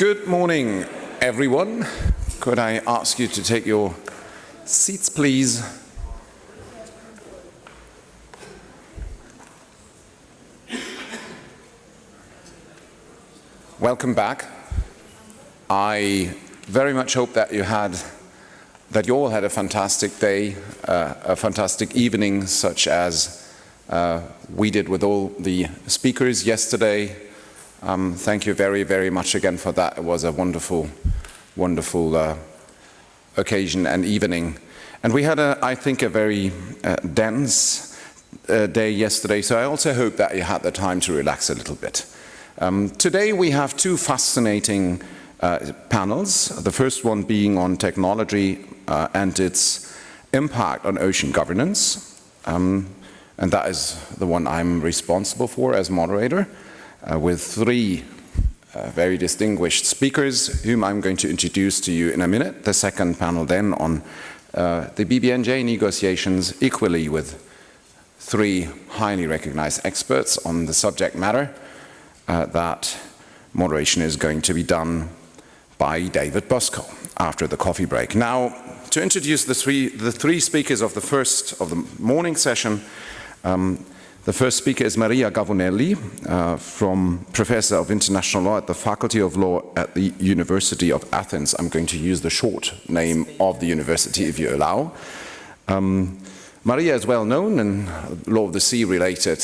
Good morning, everyone. Could I ask you to take your seats, please? Welcome back. I very much hope that you all had a fantastic day, a fantastic evening, such as we did with all the speakers yesterday. Thank you very, very much again for that. It was a wonderful, wonderful occasion and evening. And we had, I think, a very dense day yesterday, so I also hope that you had the time to relax a little bit. Today we have two fascinating panels, the first one being on technology and its impact on ocean governance. And that is the one I'm responsible for as moderator, with three very distinguished speakers, whom I'm going to introduce to you in a minute. The second panel then on the BBNJ negotiations, equally with three highly recognized experts on the subject matter. That moderation is going to be done by David Bosco after the coffee break. Now, to introduce the three speakers of the morning session, the first speaker is Maria Gavouneli, Professor of International Law at the Faculty of Law at the University of Athens. I'm going to use the short name of the university, if you allow. Maria is well known in law of the sea related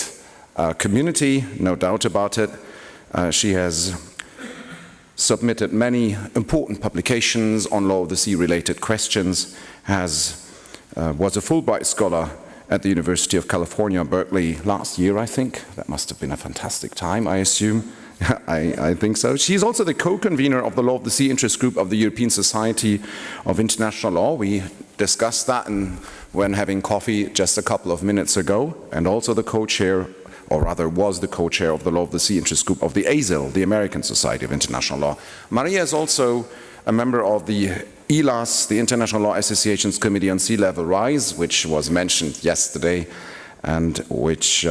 community, no doubt about it. She has submitted many important publications on law of the sea related questions, was a Fulbright scholar at the University of California, Berkeley last year, I think. That must have been a fantastic time, I assume. I think so. She's also the co-convener of the Law of the Sea Interest Group of the European Society of International Law. We discussed that when having coffee just a couple of minutes ago, and also the co-chair, or rather was the co-chair of the Law of the Sea Interest Group of the ASIL, the American Society of International Law. Maria is also a member of the ILAS, the International Law Association's Committee on Sea Level Rise, which was mentioned yesterday, and which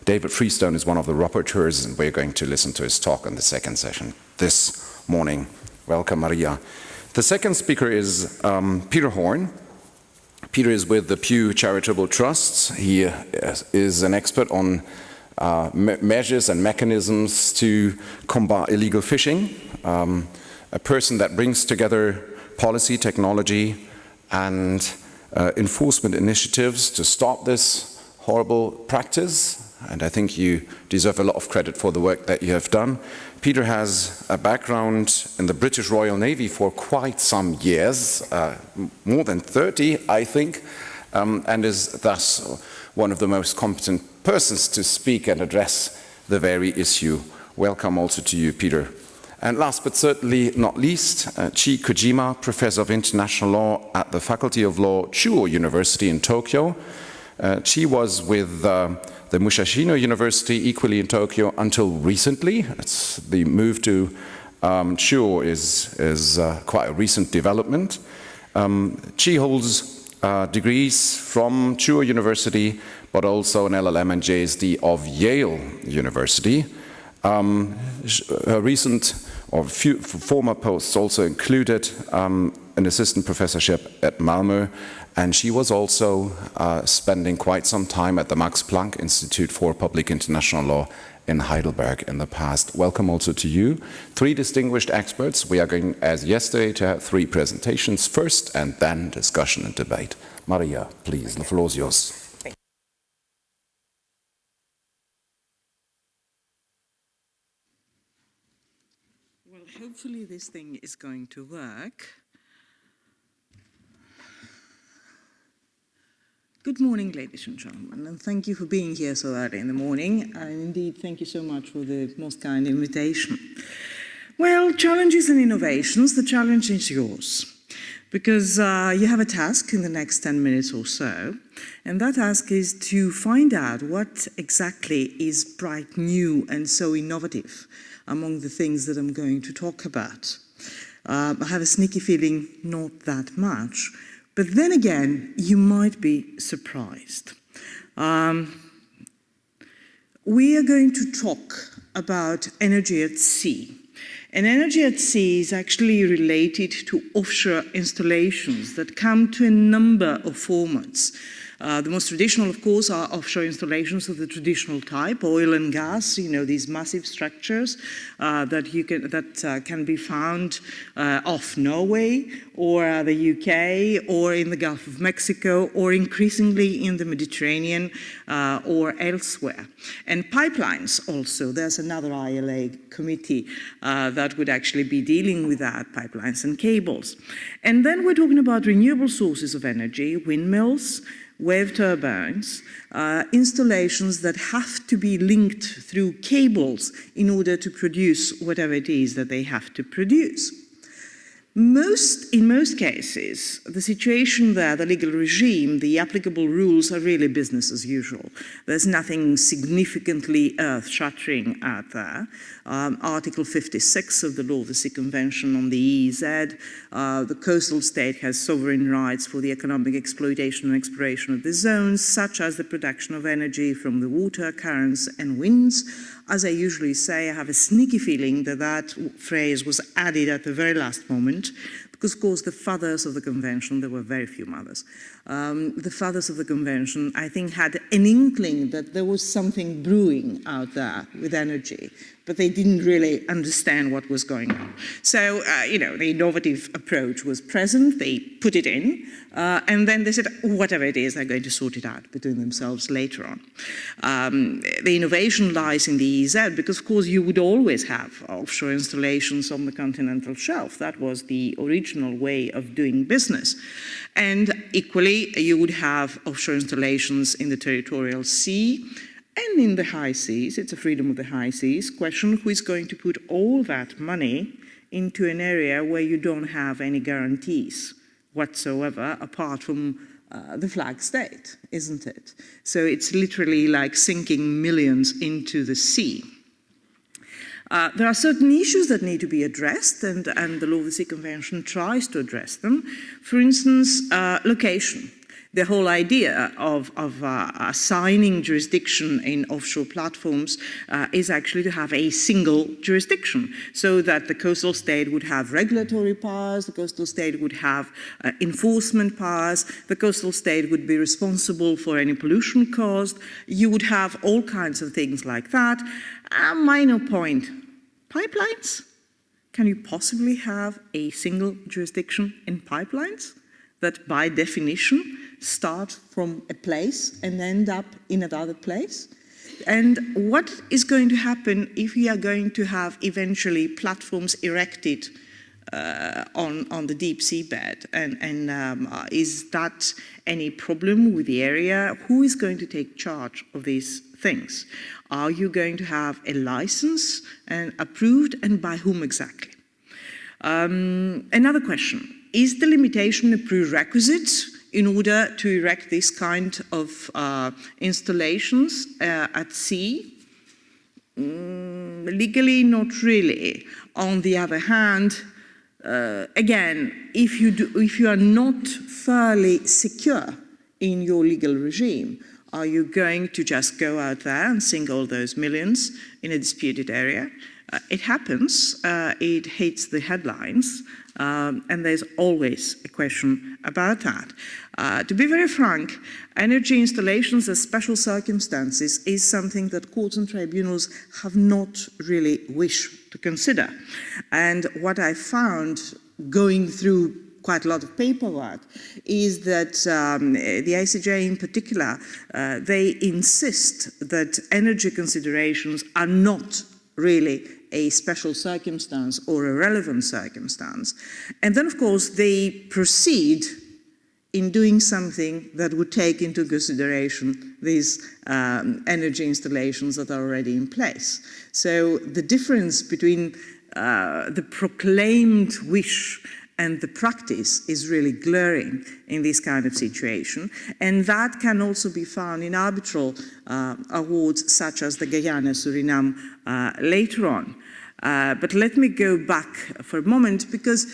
David Freestone is one of the rapporteurs, and we're going to listen to his talk in the second session this morning. Welcome, Maria. The second speaker is Peter Horn. Peter is with the Pew Charitable Trusts. He is an expert on measures and mechanisms to combat illegal fishing, a person that brings together policy, technology, and enforcement initiatives to stop this horrible practice. And I think you deserve a lot of credit for the work that you have done. Peter has a background in the British Royal Navy for quite some years, more than 30, I think, and is thus one of the most competent persons to speak and address the very issue. Welcome also to you, Peter. And last but certainly not least, Chie Kojima, Professor of International Law at the Faculty of Law, Chuo University in Tokyo. Chie was with the Musashino University, equally in Tokyo, until recently. The move to Chuo is quite a recent development. Chie holds degrees from Chuo University, but also an LLM and JSD of Yale University. Her recent or former posts also included an assistant professorship at Malmö, and she was also spending quite some time at the Max Planck Institute for Public International Law in Heidelberg in the past. Welcome also to you. Three distinguished experts. We are going, as yesterday, to have three presentations first, and then discussion and debate. Maria, please, the floor is yours. Hopefully this thing is going to work. Good morning, ladies and gentlemen, and thank you for being here so early in the morning, and indeed thank you so much for the most kind invitation. Well, challenges and innovations, the challenge is yours, because you have a task in the next 10 minutes or so, and that task is to find out what exactly is bright new and so innovative among the things that I'm going to talk about. I have a sneaky feeling not that much, but then again, you might be surprised. We are going to talk about energy at sea, And energy at sea is actually related to offshore installations that come to a number of formats. The most traditional, of course, are offshore installations of the traditional type, oil and gas, these massive structures that can be found off Norway or the UK or in the Gulf of Mexico or increasingly in the Mediterranean or elsewhere. And pipelines also, there's another ILA committee that would actually be dealing with that, pipelines and cables. And then we're talking about renewable sources of energy, windmills, wave turbines, installations that have to be linked through cables in order to produce whatever it is that they have to produce. In most cases, the situation there, the legal regime, the applicable rules are really business as usual. There's nothing significantly earth-shattering out there. Article 56 of the Law of the Sea Convention on the EEZ, the coastal state has sovereign rights for the economic exploitation and exploration of the zones, such as the production of energy from the water, currents, and winds. As I usually say, I have a sneaky feeling that that phrase was added at the very last moment, because, of course, the fathers of the convention, there were very few mothers, the fathers of the convention, I think, had an inkling that there was something brewing out there with energy, but they didn't really understand what was going on. So, the innovative approach was present, they put it in, and then they said, whatever it is, they're going to sort it out between themselves later on. The innovation lies in the EEZ, because, of course, you would always have offshore installations on the continental shelf. That was the original way of doing business. And equally, you would have offshore installations in the territorial sea, and in the high seas. It's a freedom of the high seas question, who is going to put all that money into an area where you don't have any guarantees whatsoever, apart from the flag state, isn't it? So it's literally like sinking millions into the sea. There are certain issues that need to be addressed, and the Law of the Sea Convention tries to address them. For instance, location. The whole idea of assigning jurisdiction in offshore platforms is actually to have a single jurisdiction, so that the coastal state would have regulatory powers, the coastal state would have enforcement powers, the coastal state would be responsible for any pollution caused. You would have all kinds of things like that. A minor point, pipelines? Can you possibly have a single jurisdiction in pipelines that by definition start from a place and end up in another place? And what is going to happen if we are going to have eventually platforms erected on the deep seabed? And is that any problem with the area? Who is going to take charge of these things? Are you going to have a license and approved, and by whom exactly? Another question. Is the limitation a prerequisite in order to erect this kind of installations at sea? Legally, not really. On the other hand, again, if you are not fairly secure in your legal regime, are you going to just go out there and sink all those millions in a disputed area? It happens, it hits the headlines, and there's always a question about that. To be very frank, energy installations as special circumstances is something that courts and tribunals have not really wished to consider. And what I found going through quite a lot of paperwork is that the ICJ in particular, they insist that energy considerations are not really a special circumstance or a relevant circumstance. And then, of course, they proceed in doing something that would take into consideration these energy installations that are already in place. So the difference between the proclaimed wish and the practice is really glaring in this kind of situation. And that can also be found in arbitral awards such as the Guyana-Suriname later on. But let me go back for a moment, because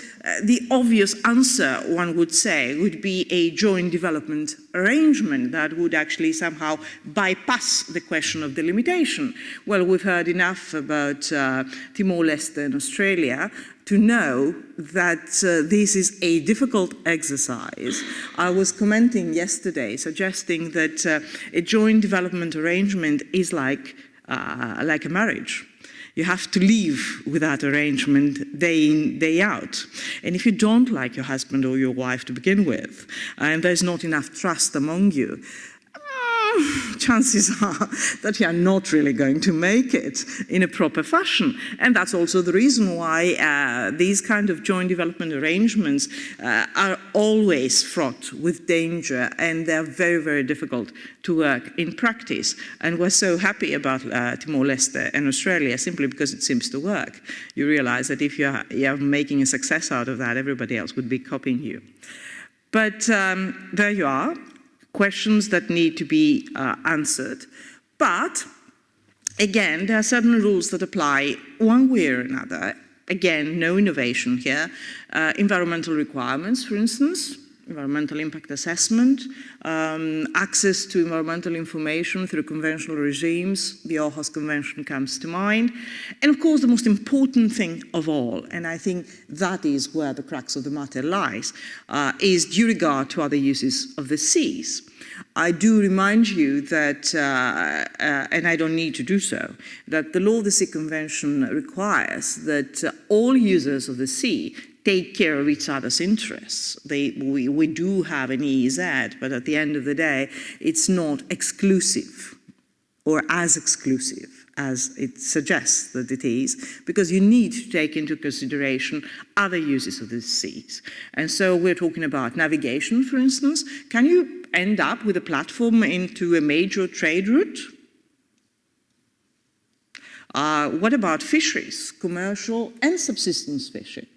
the obvious answer, one would say, would be a joint development arrangement that would actually somehow bypass the question of delimitation. Well, we've heard enough about Timor-Leste and Australia to know that this is a difficult exercise. I was commenting yesterday, suggesting that a joint development arrangement is like a marriage. You have to live with that arrangement day in, day out. And if you don't like your husband or your wife to begin with, and there's not enough trust among you, chances are that you are not really going to make it in a proper fashion. And that's also the reason why these kind of joint development arrangements are always fraught with danger, and they're very, very difficult to work in practice. And we're so happy about Timor-Leste and Australia simply because it seems to work. You realize that if you're making a success out of that, everybody else would be copying you. But there you are. Questions that need to be answered. But, again, there are certain rules that apply one way or another. Again, no innovation here. Environmental requirements, for instance, environmental impact assessment, access to environmental information through conventional regimes. The Aarhus Convention comes to mind. And, of course, the most important thing of all, and I think that is where the crux of the matter lies, is due regard to other uses of the seas. I do remind you that, and I don't need to do so, that the Law of the Sea Convention requires that all users of the sea take care of each other's interests. We do have an EEZ, but at the end of the day, it's not exclusive or as exclusive as it suggests that it is, because you need to take into consideration other uses of the seas. And so we're talking about navigation, for instance. Can you end up with a platform into a major trade route? What about fisheries, commercial and subsistence fishing?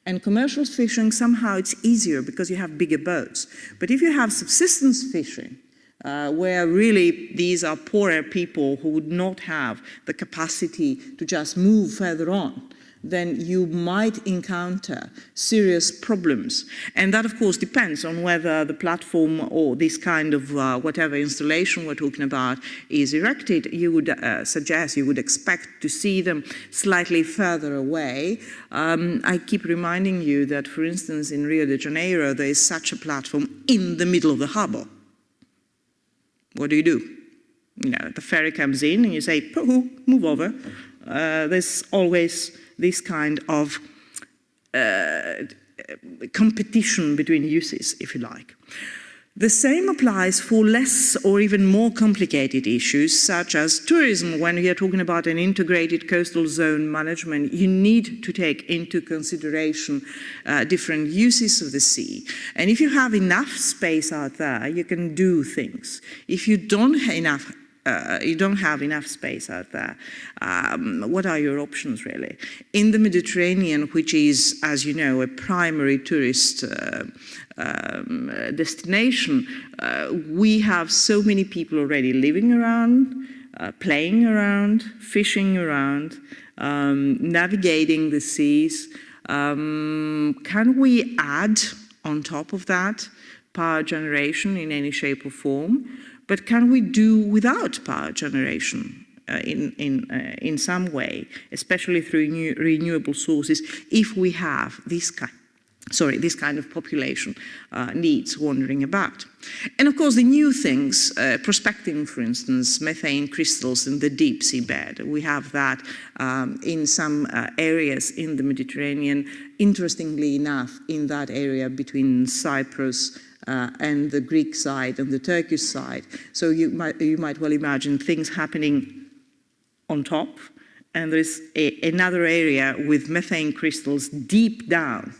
And commercial fishing, somehow it's easier because you have bigger boats. But if you have subsistence fishing, where really these are poorer people who would not have the capacity to just move further on, then you might encounter serious problems. And that, of course, depends on whether the platform or this kind of whatever installation we're talking about is erected. You would suggest, you would expect to see them slightly further away. I keep reminding you that, for instance, in Rio de Janeiro, there is such a platform in the middle of the harbor. What do? You know, the ferry comes in and you say, move over. There's always this kind of competition between uses, if you like. The same applies for less or even more complicated issues, such as tourism. When we are talking about an integrated coastal zone management, you need to take into consideration different uses of the sea. And if you have enough space out there, you can do things. If you don't have enough space out there, what are your options, really? In the Mediterranean, which is, as you know, a primary tourist destination, we have so many people already living around, playing around, fishing around, navigating the seas. Can we add on top of that power generation in any shape or form? But can we do without power generation in some way, especially through renewable sources, if we have this kind of population needs wandering about? And of course, the new things, prospecting, for instance, methane crystals in the deep sea bed. We have that in some areas in the Mediterranean. Interestingly enough, in that area between Cyprus and the Greek side and the Turkish side. So you might well imagine things happening on top, and there's another area with methane crystals deep down.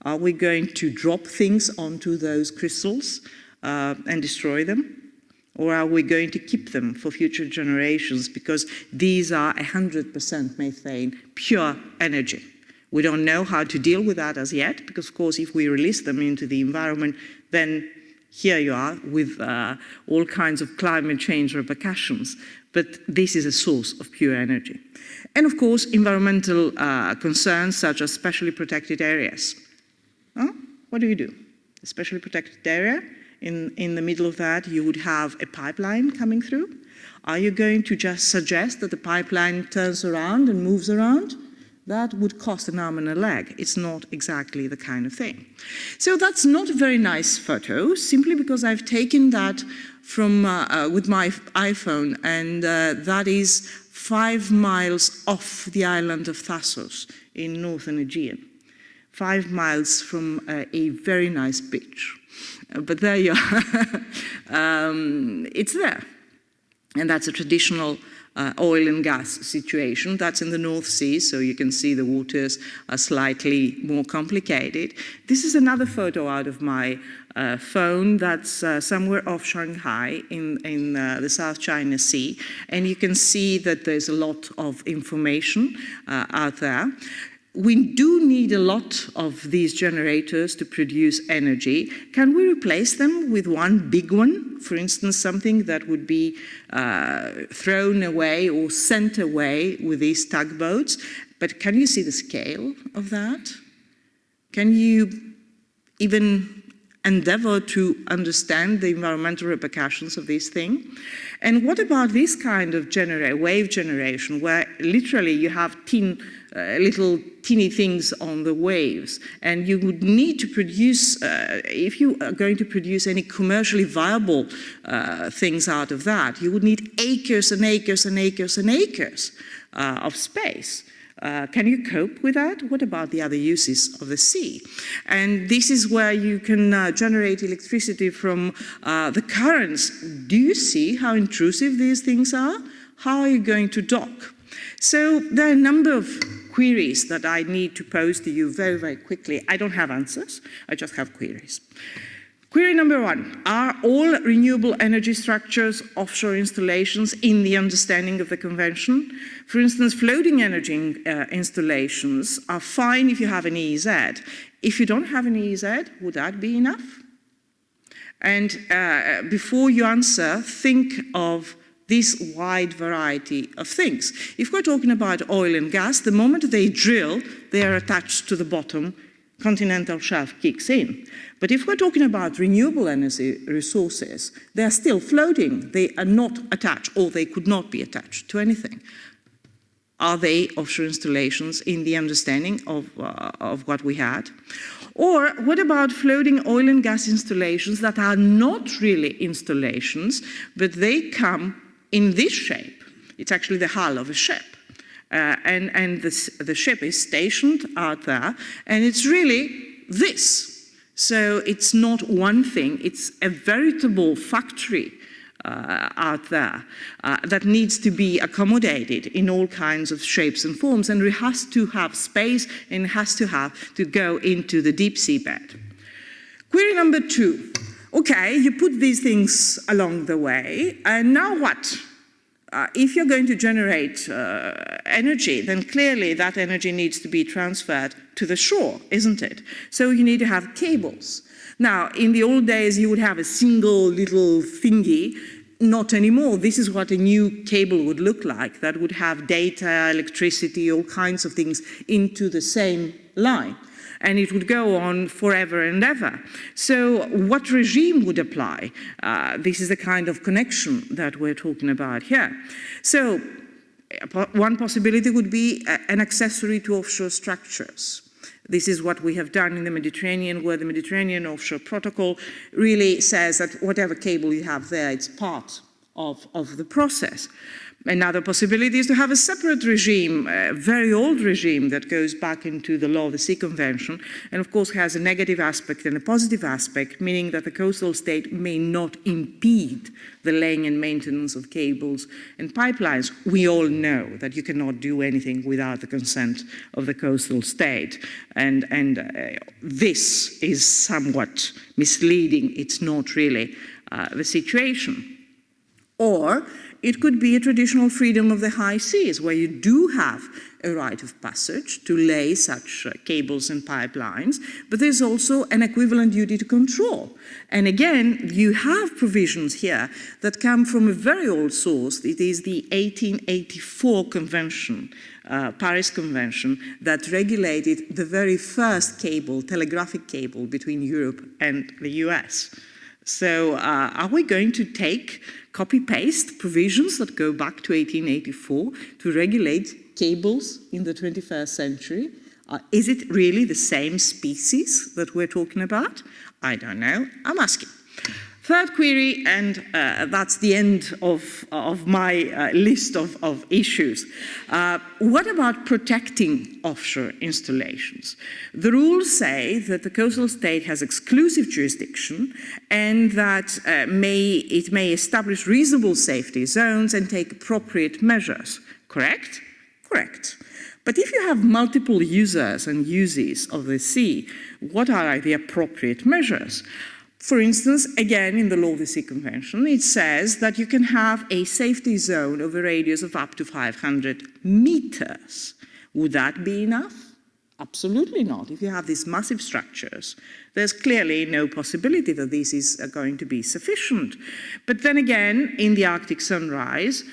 Are we going to drop things onto those crystals and destroy them? Or are we going to keep them for future generations, because these are 100% methane, pure energy? We don't know how to deal with that as yet, because, of course, if we release them into the environment, then here you are with all kinds of climate change repercussions. but this is a source of pure energy. And of course, environmental concerns such as specially protected areas. What do you do? A specially protected area, in the middle of that you would have a pipeline coming through. Are you going to just suggest that the pipeline turns around and moves around? That would cost an arm and a leg. It's not exactly the kind of thing. So that's not a very nice photo, simply because I've taken that from with my iPhone, and that is 5 miles off the island of Thassos in northern Aegean. 5 miles from a very nice beach. But there you are. It's there. And that's a traditional oil and gas situation. That's in the North Sea, so you can see the waters are slightly more complicated. This is another photo out of my phone. That's somewhere off Shanghai in the South China Sea. And you can see that there's a lot of information out there. We do need a lot of these generators to produce energy. Can we replace them with one big one? For instance, something that would be thrown away or sent away with these tugboats. But can you see the scale of that? Can you even endeavor to understand the environmental repercussions of this thing? And what about this kind of wave generation, where literally you have little teeny things on the waves, and you would need to produce, if you are going to produce any commercially viable things out of that, you would need acres and acres and acres and acres of space. Can you cope with that? What about the other uses of the sea? And this is where you can generate electricity from the currents. Do you see how intrusive these things are? How are you going to dock? So there are a number of queries that I need to pose to you very, very quickly. I don't have answers, I just have queries. Query number 1, are all renewable energy structures offshore installations in the understanding of the convention? For instance, floating energy installations are fine if you have an EEZ. If you don't have an EEZ, would that be enough? And before you answer, think of this wide variety of things. If we're talking about oil and gas, the moment they drill, they are attached to the bottom, continental shelf kicks in. But if we're talking about renewable energy resources, they are still floating. They are not attached, or they could not be attached to anything. Are they offshore installations in the understanding of what we had? Or what about floating oil and gas installations that are not really installations, but they come in this shape? It's actually the hull of a ship. And the ship is stationed out there, and it's really this. So it's not one thing, it's a veritable factory out there that needs to be accommodated in all kinds of shapes and forms, and it has to have space and it has to go into the deep sea bed. Query number 2. Okay, you put these things along the way, and now what? If you're going to generate energy, then clearly that energy needs to be transferred to the shore, isn't it? So you need to have cables. Now, in the old days, you would have a single little thingy. Not anymore. This is what a new cable would look like. That would have data, electricity, all kinds of things into the same line. And it would go on forever and ever. So what regime would apply? This is the kind of connection that we're talking about here. So one possibility would be an accessory to offshore structures. This is what we have done in the Mediterranean, where the Mediterranean Offshore Protocol really says that whatever cable you have there, it's part of the process. Another possibility is to have a separate regime, a very old regime that goes back into the Law of the Sea Convention, and of course has a negative aspect and a positive aspect, meaning that the coastal state may not impede the laying and maintenance of cables and pipelines. We all know that you cannot do anything without the consent of the coastal state, and this is somewhat misleading. It's not really the situation. Or it could be a traditional freedom of the high seas, where you do have a right of passage to lay such cables and pipelines, but there's also an equivalent duty to control. And again, you have provisions here that come from a very old source. It is the 1884 Convention, Paris Convention, that regulated the very first cable, telegraphic cable, between Europe and the US. So are we going to take copy-paste provisions that go back to 1884 to regulate cables in the 21st century? Is it really the same species that we're talking about? I don't know. I'm asking. Third query, and that's the end of my list of issues. What about protecting offshore installations? The rules say that the coastal state has exclusive jurisdiction and that it may establish reasonable safety zones and take appropriate measures. Correct? Correct. But if you have multiple users and uses of the sea, what are the appropriate measures? For instance, again, in the Law of the Sea Convention, it says that you can have a safety zone of a radius of up to 500 meters. Would that be enough? Absolutely not. If you have these massive structures, there's clearly no possibility that this is going to be sufficient. But then again, in the Arctic Sunrise,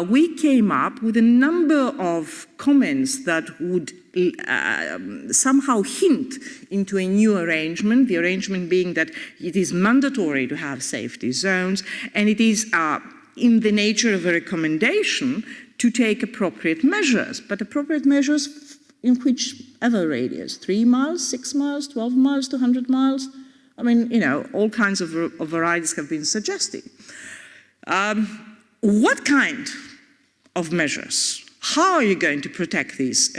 we came up with a number of comments that would somehow hint into a new arrangement, the arrangement being that it is mandatory to have safety zones, and it is in the nature of a recommendation to take appropriate measures, but appropriate measures in whichever radius, 3 miles, 6 miles, 12 miles, 200 miles. I mean, you know, all kinds of varieties have been suggested. What kind of measures? How are you going to protect these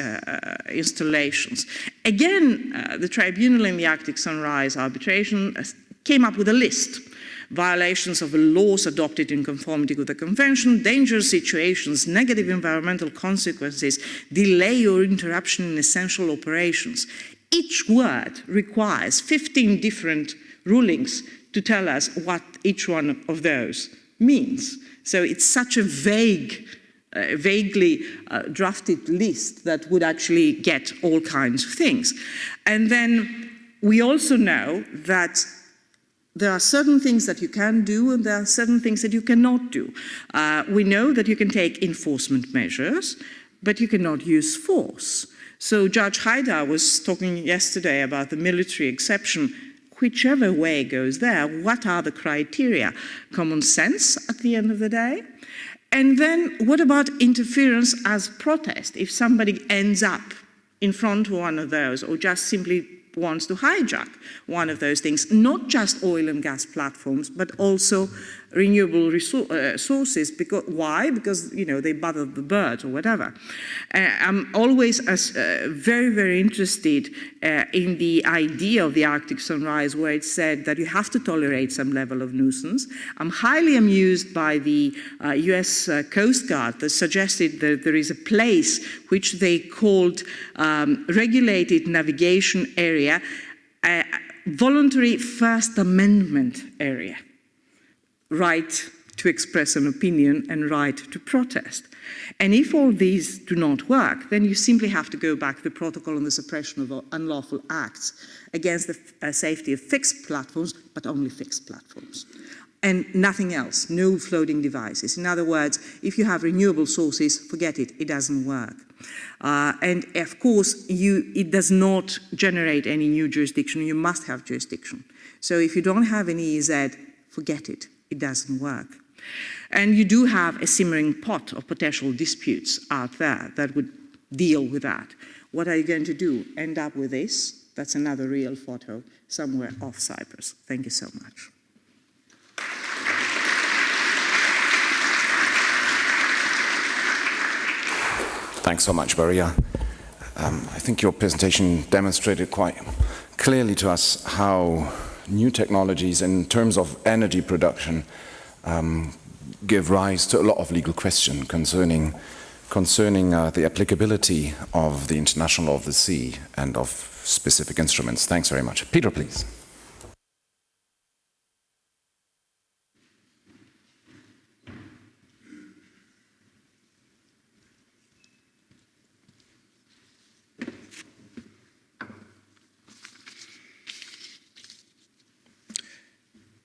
installations? Again, the tribunal in the Arctic Sunrise arbitration came up with a list. Violations of the laws adopted in conformity with the Convention, dangerous situations, negative environmental consequences, delay or interruption in essential operations. Each word requires 15 different rulings to tell us what each one of those means. So it's such a vaguely drafted list that would actually get all kinds of things. And then we also know that there are certain things that you can do and there are certain things that you cannot do. We know that you can take enforcement measures, but you cannot use force. So Judge Haidar was talking yesterday about the military exception. Whichever way goes there, what are the criteria? Common sense at the end of the day? And then what about interference as protest? If somebody ends up in front of one of those or just simply wants to hijack one of those things, not just oil and gas platforms, but also renewable sources. Because, why? Because, you know, they bother the birds or whatever. I'm always very, very interested in the idea of the Arctic Sunrise, where it said that you have to tolerate some level of nuisance. I'm highly amused by the US Coast Guard that suggested that there is a place which they called regulated navigation area, voluntary First Amendment area. Right to express an opinion and right to protest. And if all these do not work, then you simply have to go back to the protocol on the suppression of unlawful acts against the safety of fixed platforms, but only fixed platforms. And nothing else, no floating devices. In other words, if you have renewable sources, forget it, it doesn't work. And of course, it does not generate any new jurisdiction, you must have jurisdiction. So if you don't have any EZ, forget it. It doesn't work. And you do have a simmering pot of potential disputes out there that would deal with that. What are you going to do? End up with this? That's another real photo somewhere off Cyprus. Thank you so much. Thanks so much, Maria. I think your presentation demonstrated quite clearly to us how new technologies in terms of energy production give rise to a lot of legal questions concerning the applicability of the international law of the sea and of specific instruments. Thanks very much. Peter, please.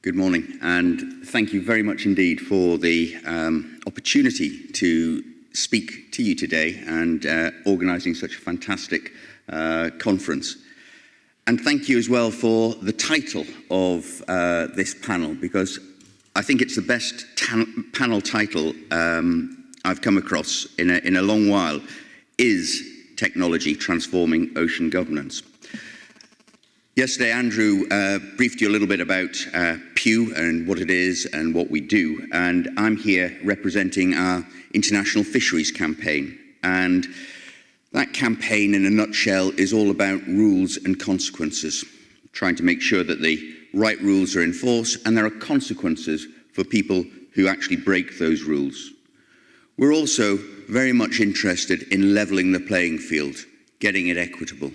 Good morning, and thank you very much indeed for the opportunity to speak to you today and organising such a fantastic conference. And thank you as well for the title of this panel, because I think it's the best panel title I've come across in a long while, is Technology Transforming Ocean Governance. Yesterday, Andrew briefed you a little bit about Pew and what it is and what we do, and I'm here representing our International Fisheries campaign. And that campaign, in a nutshell, is all about rules and consequences, trying to make sure that the right rules are enforced and there are consequences for people who actually break those rules. We're also very much interested in levelling the playing field, getting it equitable.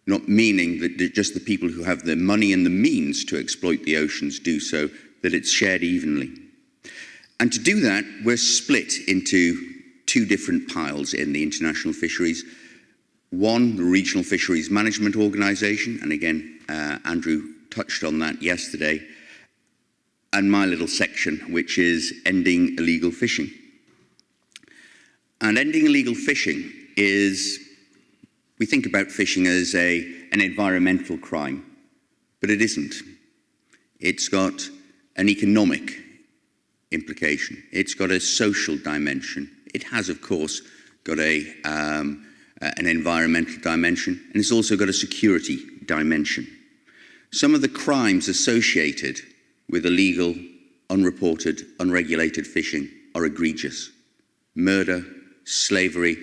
Not meaning that just the people who have the money and the means to exploit the oceans do so, that it's shared evenly. And to do that, we're split into two different piles in the international fisheries. One, the Regional Fisheries Management Organisation, and again, Andrew touched on that yesterday, and my little section, which is ending illegal fishing. And ending illegal fishing is, we think about fishing as an environmental crime, but it isn't. It's got an economic implication. It's got a social dimension. It has, of course, got an environmental dimension, and it's also got a security dimension. Some of the crimes associated with illegal, unreported, unregulated fishing are egregious. Murder, slavery,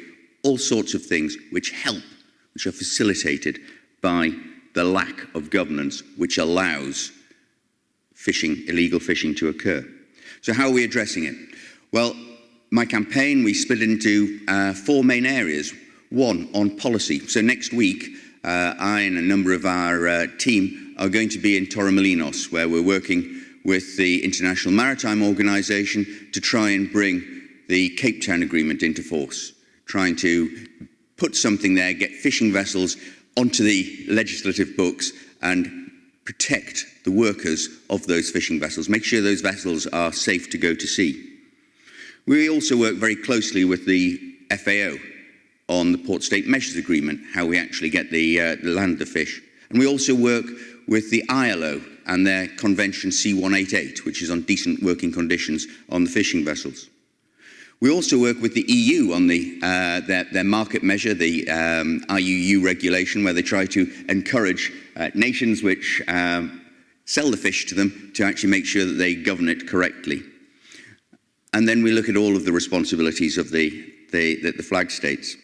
all sorts of things which are facilitated by the lack of governance which allows illegal fishing to occur. So how are we addressing it? Well, my campaign, we split into 4 main areas. One, on policy. So next week, I and a number of our team are going to be in Torremolinos, where we're working with the International Maritime Organization to try and bring the Cape Town Agreement into force, trying to put something there, get fishing vessels onto the legislative books and protect the workers of those fishing vessels, make sure those vessels are safe to go to sea. We also work very closely with the FAO on the Port State Measures Agreement, how we actually get the land the fish. And we also work with the ILO and their Convention C188, which is on decent working conditions on the fishing vessels. We also work with the EU on their market measure, the IUU regulation, where they try to encourage nations which sell the fish to them to actually make sure that they govern it correctly. And then we look at all of the responsibilities of the flag states.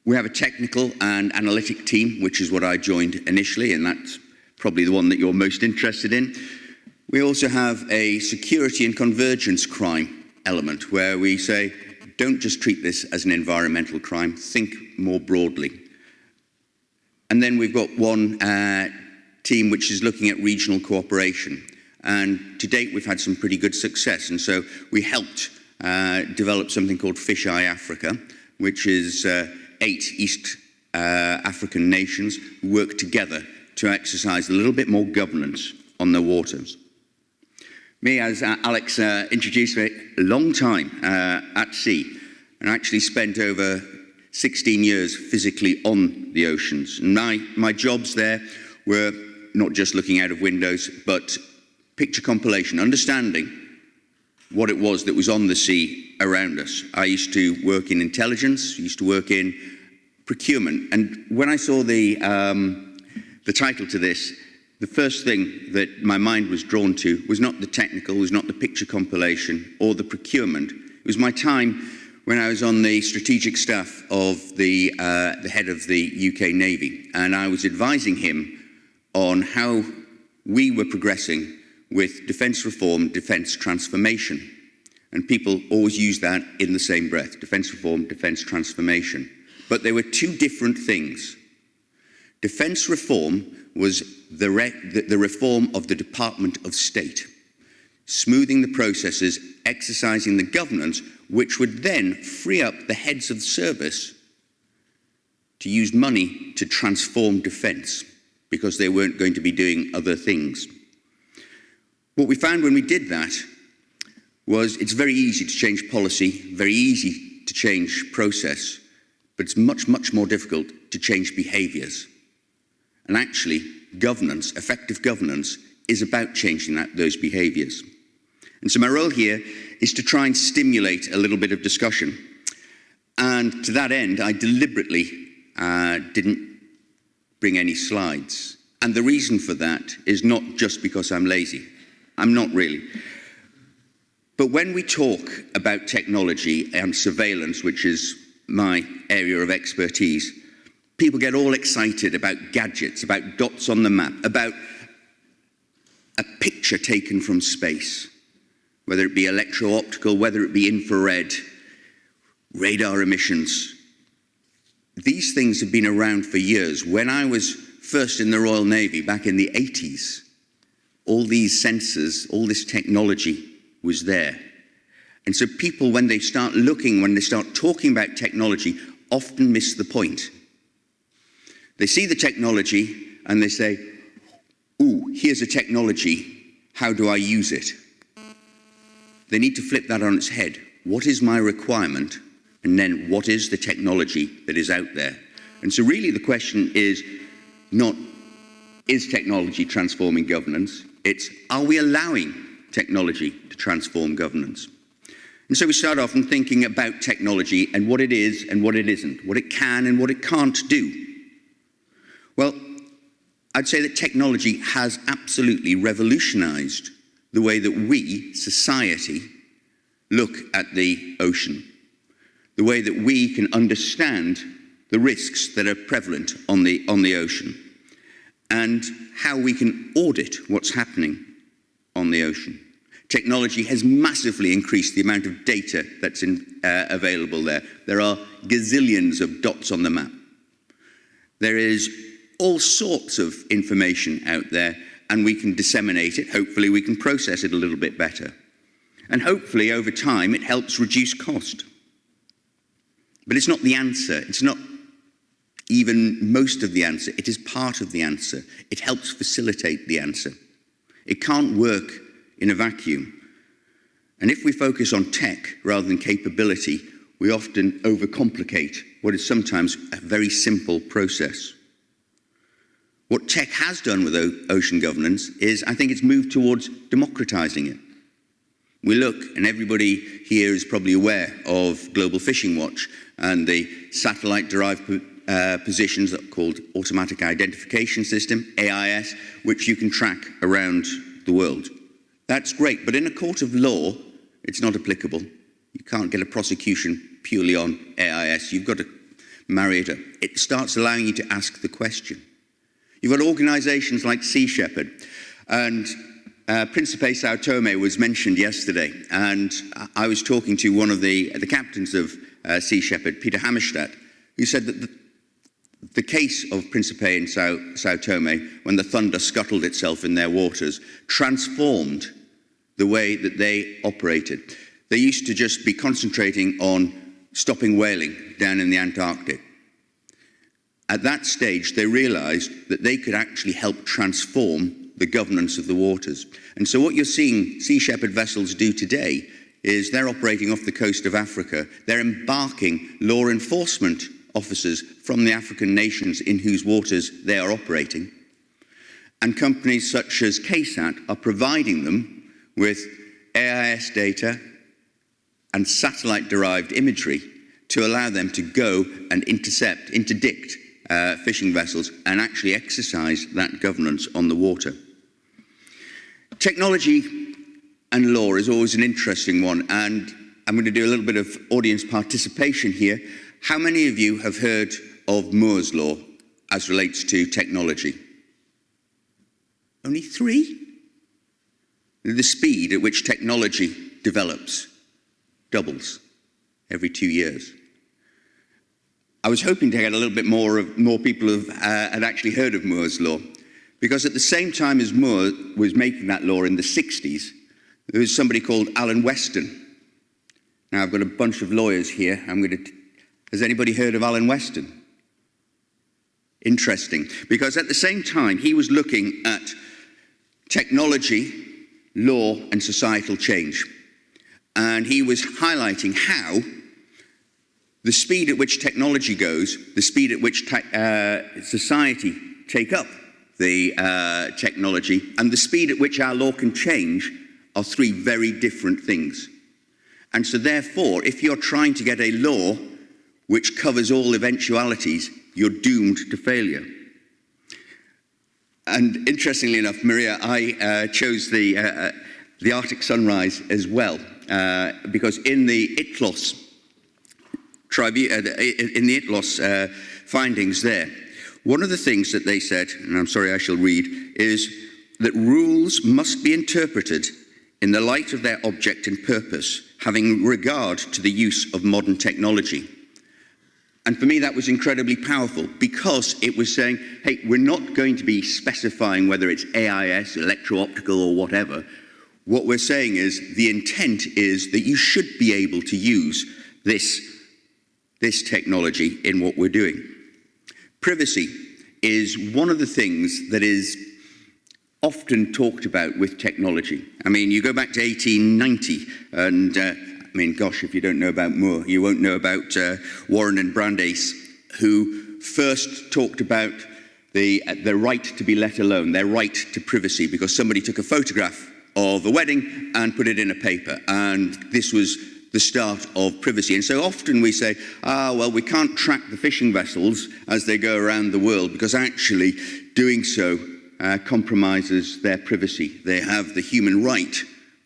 We have a technical and analytic team, which is what I joined initially, and that's probably the one that you're most interested in. We also have a security and convergence crime element, where we say, don't just treat this as an environmental crime, think more broadly. And then we've got one team which is looking at regional cooperation. And to date, we've had some pretty good success. And so we helped develop something called Fish Eye Africa, which is 8 East African nations who work together to exercise a little bit more governance on their waters. Me, as Alex introduced me, a long time at sea, and I actually spent over 16 years physically on the oceans. And my jobs there were not just looking out of windows, but picture compilation, understanding what it was that was on the sea around us. I used to work in intelligence, used to work in procurement, and when I saw the title to this, the first thing that my mind was drawn to was not the technical, was not the picture compilation or the procurement. It was my time when I was on the strategic staff of the head of the UK Navy, and I was advising him on how we were progressing with defence reform, defence transformation. And people always use that in the same breath, defence reform, defence transformation. But they were two different things. Defence reform was the reform of the Department of State, smoothing the processes, exercising the governance, which would then free up the heads of service to use money to transform defence, because they weren't going to be doing other things. What we found when we did that was it's very easy to change policy, very easy to change process, but it's much, much more difficult to change behaviours. And actually, governance, effective governance, is about changing those behaviours. And so my role here is to try and stimulate a little bit of discussion. And to that end, I deliberately didn't bring any slides. And the reason for that is not just because I'm lazy. I'm not really. But when we talk about technology and surveillance, which is my area of expertise, people get all excited about gadgets, about dots on the map, about a picture taken from space, whether it be electro-optical, whether it be infrared, radar emissions. These things have been around for years. When I was first in the Royal Navy back in the 80s, all these sensors, all this technology was there. And so people, when they start looking, when they start talking about technology, often miss the point. They see the technology and they say, ooh, here's a technology, how do I use it? They need to flip that on its head. What is my requirement? And then what is the technology that is out there? And so really the question is not, is technology transforming governance? It's, are we allowing technology to transform governance? And so we start off in thinking about technology and what it is and what it isn't, what it can and what it can't do. Well, I'd say that technology has absolutely revolutionized the way that we, society, look at the ocean, the way that we can understand the risks that are prevalent on the ocean, and how we can audit what's happening on the ocean. Technology has massively increased the amount of data that's available there. There are gazillions of dots on the map. There is all sorts of information out there, and we can disseminate it. Hopefully we can process it a little bit better. And hopefully over time it helps reduce cost. But it's not the answer. It's not even most of the answer. It is part of the answer. It helps facilitate the answer. It can't work in a vacuum. And if we focus on tech rather than capability, we often overcomplicate what is sometimes a very simple process. What tech has done with ocean governance is, I think it's moved towards democratizing it. We look, and everybody here is probably aware of Global Fishing Watch and the satellite-derived positions that are called Automatic Identification System, AIS, which you can track around the world. That's great, but in a court of law, it's not applicable. You can't get a prosecution purely on AIS. You've got to marry it up. It starts allowing you to ask the question. You've got organizations like Sea Shepherd, and Principe Sao Tome was mentioned yesterday, and I was talking to one of the captains of Sea Shepherd, Peter Hammerstadt, who said that the case of Principe and Sao Tome, when the Thunder scuttled itself in their waters, transformed the way that they operated. They used to just be concentrating on stopping whaling down in the Antarctic. At that stage, they realized that they could actually help transform the governance of the waters. And so what you're seeing Sea Shepherd vessels do today is they're operating off the coast of Africa. They're embarking law enforcement officers from the African nations in whose waters they are operating. And companies such as KSAT are providing them with AIS data and satellite-derived imagery to allow them to go and interdict fishing vessels and actually exercise that governance on the water. Technology and law is always an interesting one, and I'm going to do a little bit of audience participation here. How many of you have heard of Moore's Law as relates to technology? Only 3? The speed at which technology develops doubles every 2 years. I was hoping to get a little bit more people had actually heard of Moore's Law, because at the same time as Moore was making that law in the 60s, there was somebody called Alan Westen. Now I've got a bunch of lawyers here. Has anybody heard of Alan Westen? Interesting, because at the same time he was looking at technology law and societal change. And he was highlighting how the speed at which technology goes, the speed at which society take up the technology, and the speed at which our law can change are three very different things. And so therefore, if you're trying to get a law which covers all eventualities, you're doomed to failure. And interestingly enough, Maria, I chose the Arctic sunrise as well, because in the ITLOS findings there, one of the things that they said, and I'm sorry I shall read, is that rules must be interpreted in the light of their object and purpose, having regard to the use of modern technology. And for me, that was incredibly powerful, because it was saying, hey, we're not going to be specifying whether it's AIS, electro-optical, or whatever. What we're saying is the intent is that you should be able to use this technology in what we're doing. Privacy is one of the things that is often talked about with technology. I mean, you go back to 1890, and I mean, gosh, if you don't know about Moore, you won't know about Warren and Brandeis, who first talked about the right to be let alone, their right to privacy, because somebody took a photograph of a wedding and put it in a paper, and this was the start of privacy. And so often we say, well, we can't track the fishing vessels as they go around the world, because actually doing so compromises their privacy. They have the human right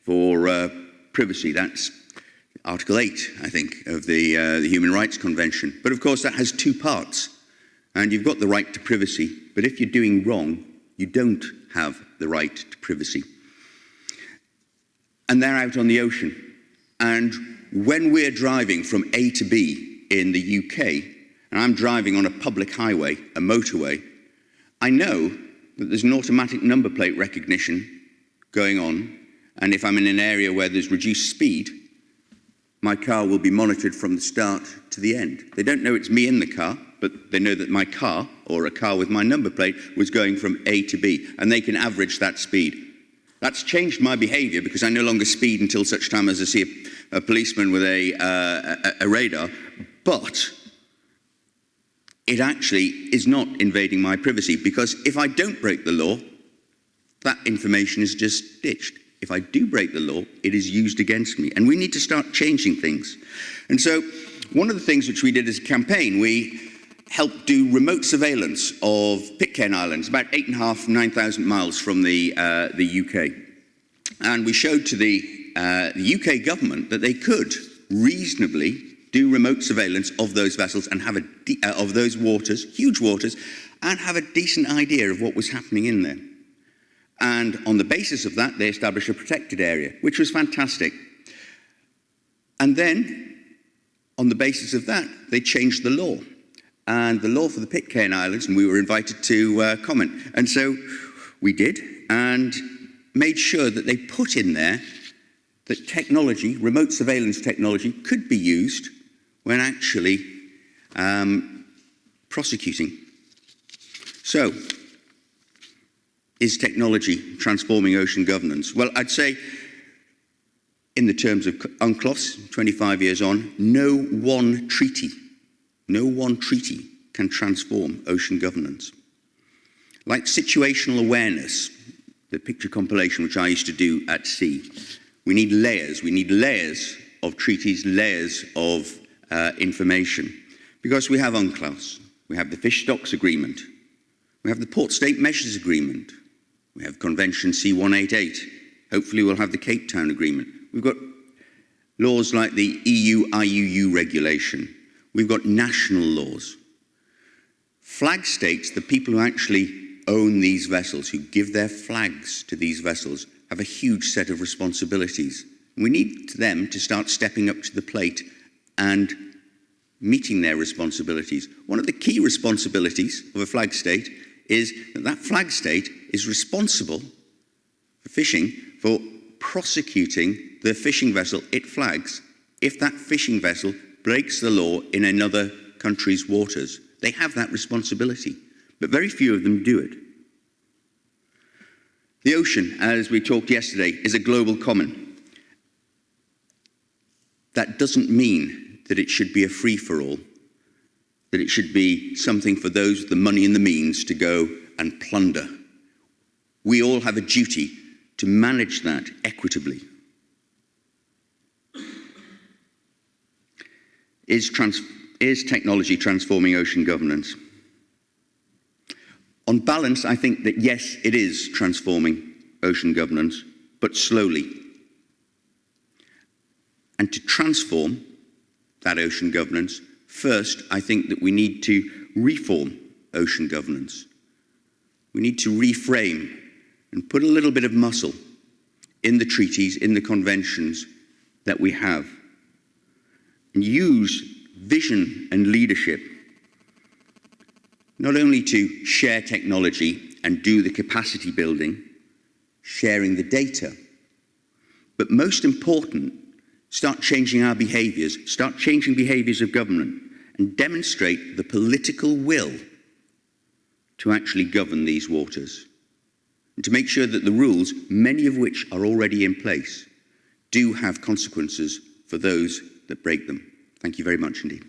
for privacy. That's Article 8, I think, of the Human Rights Convention. But of course, that has two parts. And you've got the right to privacy, but if you're doing wrong, you don't have the right to privacy. And they're out on the ocean. And when we're driving from A to B in the UK, and I'm driving on a public highway, a motorway, I know that there's an automatic number plate recognition going on, and if I'm in an area where there's reduced speed, my car will be monitored from the start to the end. They don't know it's me in the car, but they know that my car, or a car with my number plate, was going from A to B, and they can average that speed. That's changed my behavior, because I no longer speed until such time as I see a policeman with a radar, but it actually is not invading my privacy, because if I don't break the law, that information is just ditched. If I do break the law, it is used against me, and we need to start changing things. And so one of the things which we did as a campaign, we helped do remote surveillance of Pitcairn Islands, about 8,500 to 9,000 miles from the UK. And we showed to the UK government that they could reasonably do remote surveillance of those vessels and have of those waters, huge waters, and have a decent idea of what was happening in there. And on the basis of that, they established a protected area, which was fantastic. And then, on the basis of that, they changed the law. And the law for the Pitcairn Islands, and we were invited to comment. And so we did, and made sure that they put in there that technology, remote surveillance technology, could be used when actually prosecuting. So, is technology transforming ocean governance? Well, I'd say, in the terms of UNCLOS, 25 years on, no one treaty can transform ocean governance. Like situational awareness, the picture compilation which I used to do at sea, we need layers. We need layers of treaties, layers of information. Because we have UNCLOS, we have the Fish Stocks Agreement, we have the Port State Measures Agreement, we have Convention C188, hopefully we'll have the Cape Town Agreement. We've got laws like the EU IUU regulation. We've got national laws. Flag states, the people who actually own these vessels, who give their flags to these vessels, have a huge set of responsibilities. We need them to start stepping up to the plate and meeting their responsibilities. One of the key responsibilities of a flag state is that that flag state is responsible for fishing, for prosecuting the fishing vessel it flags if that fishing vessel breaks the law in another country's waters. They have that responsibility, but very few of them do it. The ocean, as we talked yesterday, is a global common. That doesn't mean that it should be a free-for-all, that it should be something for those with the money and the means to go and plunder. We all have a duty to manage that equitably. Is technology transforming ocean governance? On balance, I think that yes, it is transforming ocean governance, but slowly. And to transform that ocean governance, first, I think that we need to reform ocean governance. We need to reframe and put a little bit of muscle in the treaties, in the conventions that we have, and use vision and leadership not only to share technology and do the capacity building, sharing the data, but most important, start changing our behaviours, start changing behaviours of government, and demonstrate the political will to actually govern these waters, and to make sure that the rules, many of which are already in place, do have consequences for those that break them. Thank you very much indeed.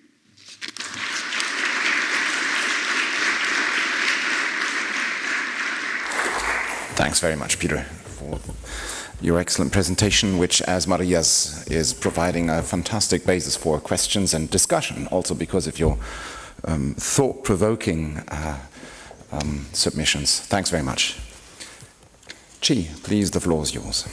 Thanks very much, Peter, for your excellent presentation, which, as Maria's, is providing a fantastic basis for questions and discussion, also because of your thought-provoking submissions. Thanks very much. Chie, please, the floor is yours.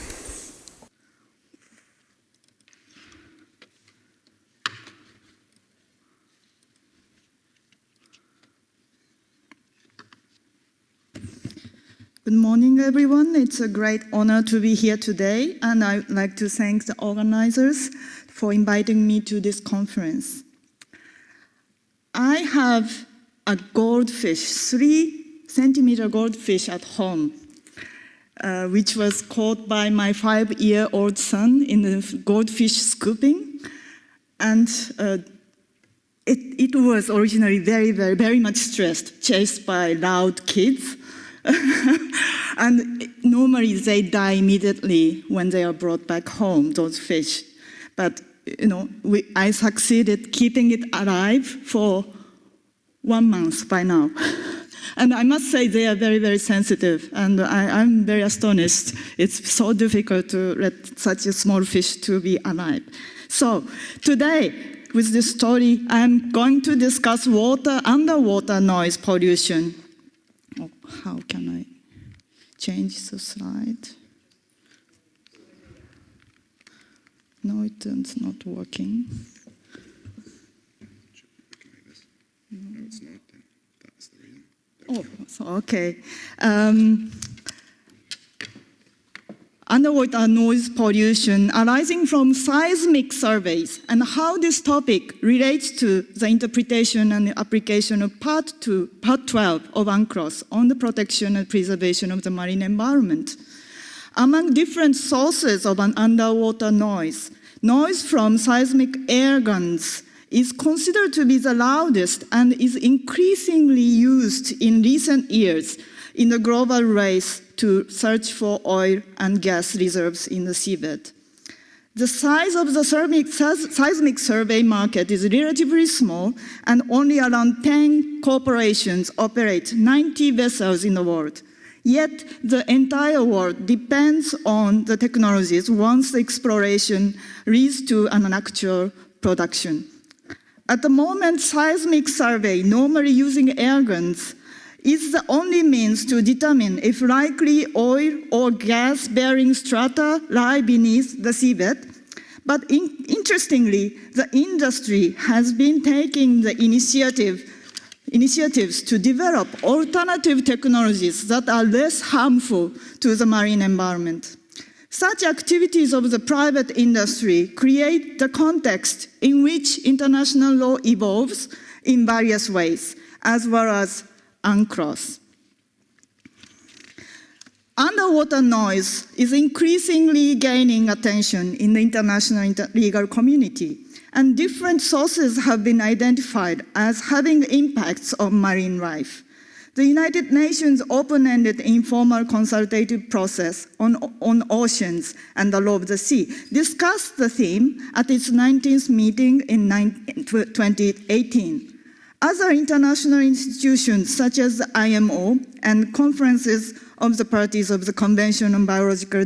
Good morning, everyone. It's a great honor to be here today, and I'd like to thank the organizers for inviting me to this conference. I have a goldfish, 3-centimeter goldfish at home, which was caught by my 5-year-old son in the goldfish scooping. And it was originally very much stressed, chased by loud kids. And normally they die immediately when they are brought back home, those fish. But I succeeded keeping it alive for 1 month by now. And I must say they are very sensitive, and I'm very astonished. It's so difficult to let such a small fish to be alive. So today, with this story, I'm going to discuss underwater noise pollution. Oh, how can I change the slide? No, it's not working. No, it's not. That's the reason. Oh, so, okay. Underwater noise pollution arising from seismic surveys, and how this topic relates to the interpretation and application of Part 12 of UNCLOS on the protection and preservation of the marine environment. Among different sources of an underwater noise from seismic air guns is considered to be the loudest and is increasingly used in recent years in the global race to search for oil and gas reserves in the seabed. The size of the seismic survey market is relatively small, and only around 10 corporations operate 90 vessels in the world. Yet the entire world depends on the technologies once the exploration leads to an actual production. At the moment, seismic survey, normally using air guns, is the only means to determine if likely oil or gas-bearing strata lie beneath the seabed. But interestingly, the industry has been taking the initiatives to develop alternative technologies that are less harmful to the marine environment. Such activities of the private industry create the context in which international law evolves in various ways, as well as UNCLOS. Underwater noise is increasingly gaining attention in the international legal community, and different sources have been identified as having impacts on marine life. The United Nations open-ended informal consultative process on oceans and the law of the sea discussed the theme at its 19th meeting in 2018. Other international institutions such as the IMO and conferences of the parties of the Convention on Biological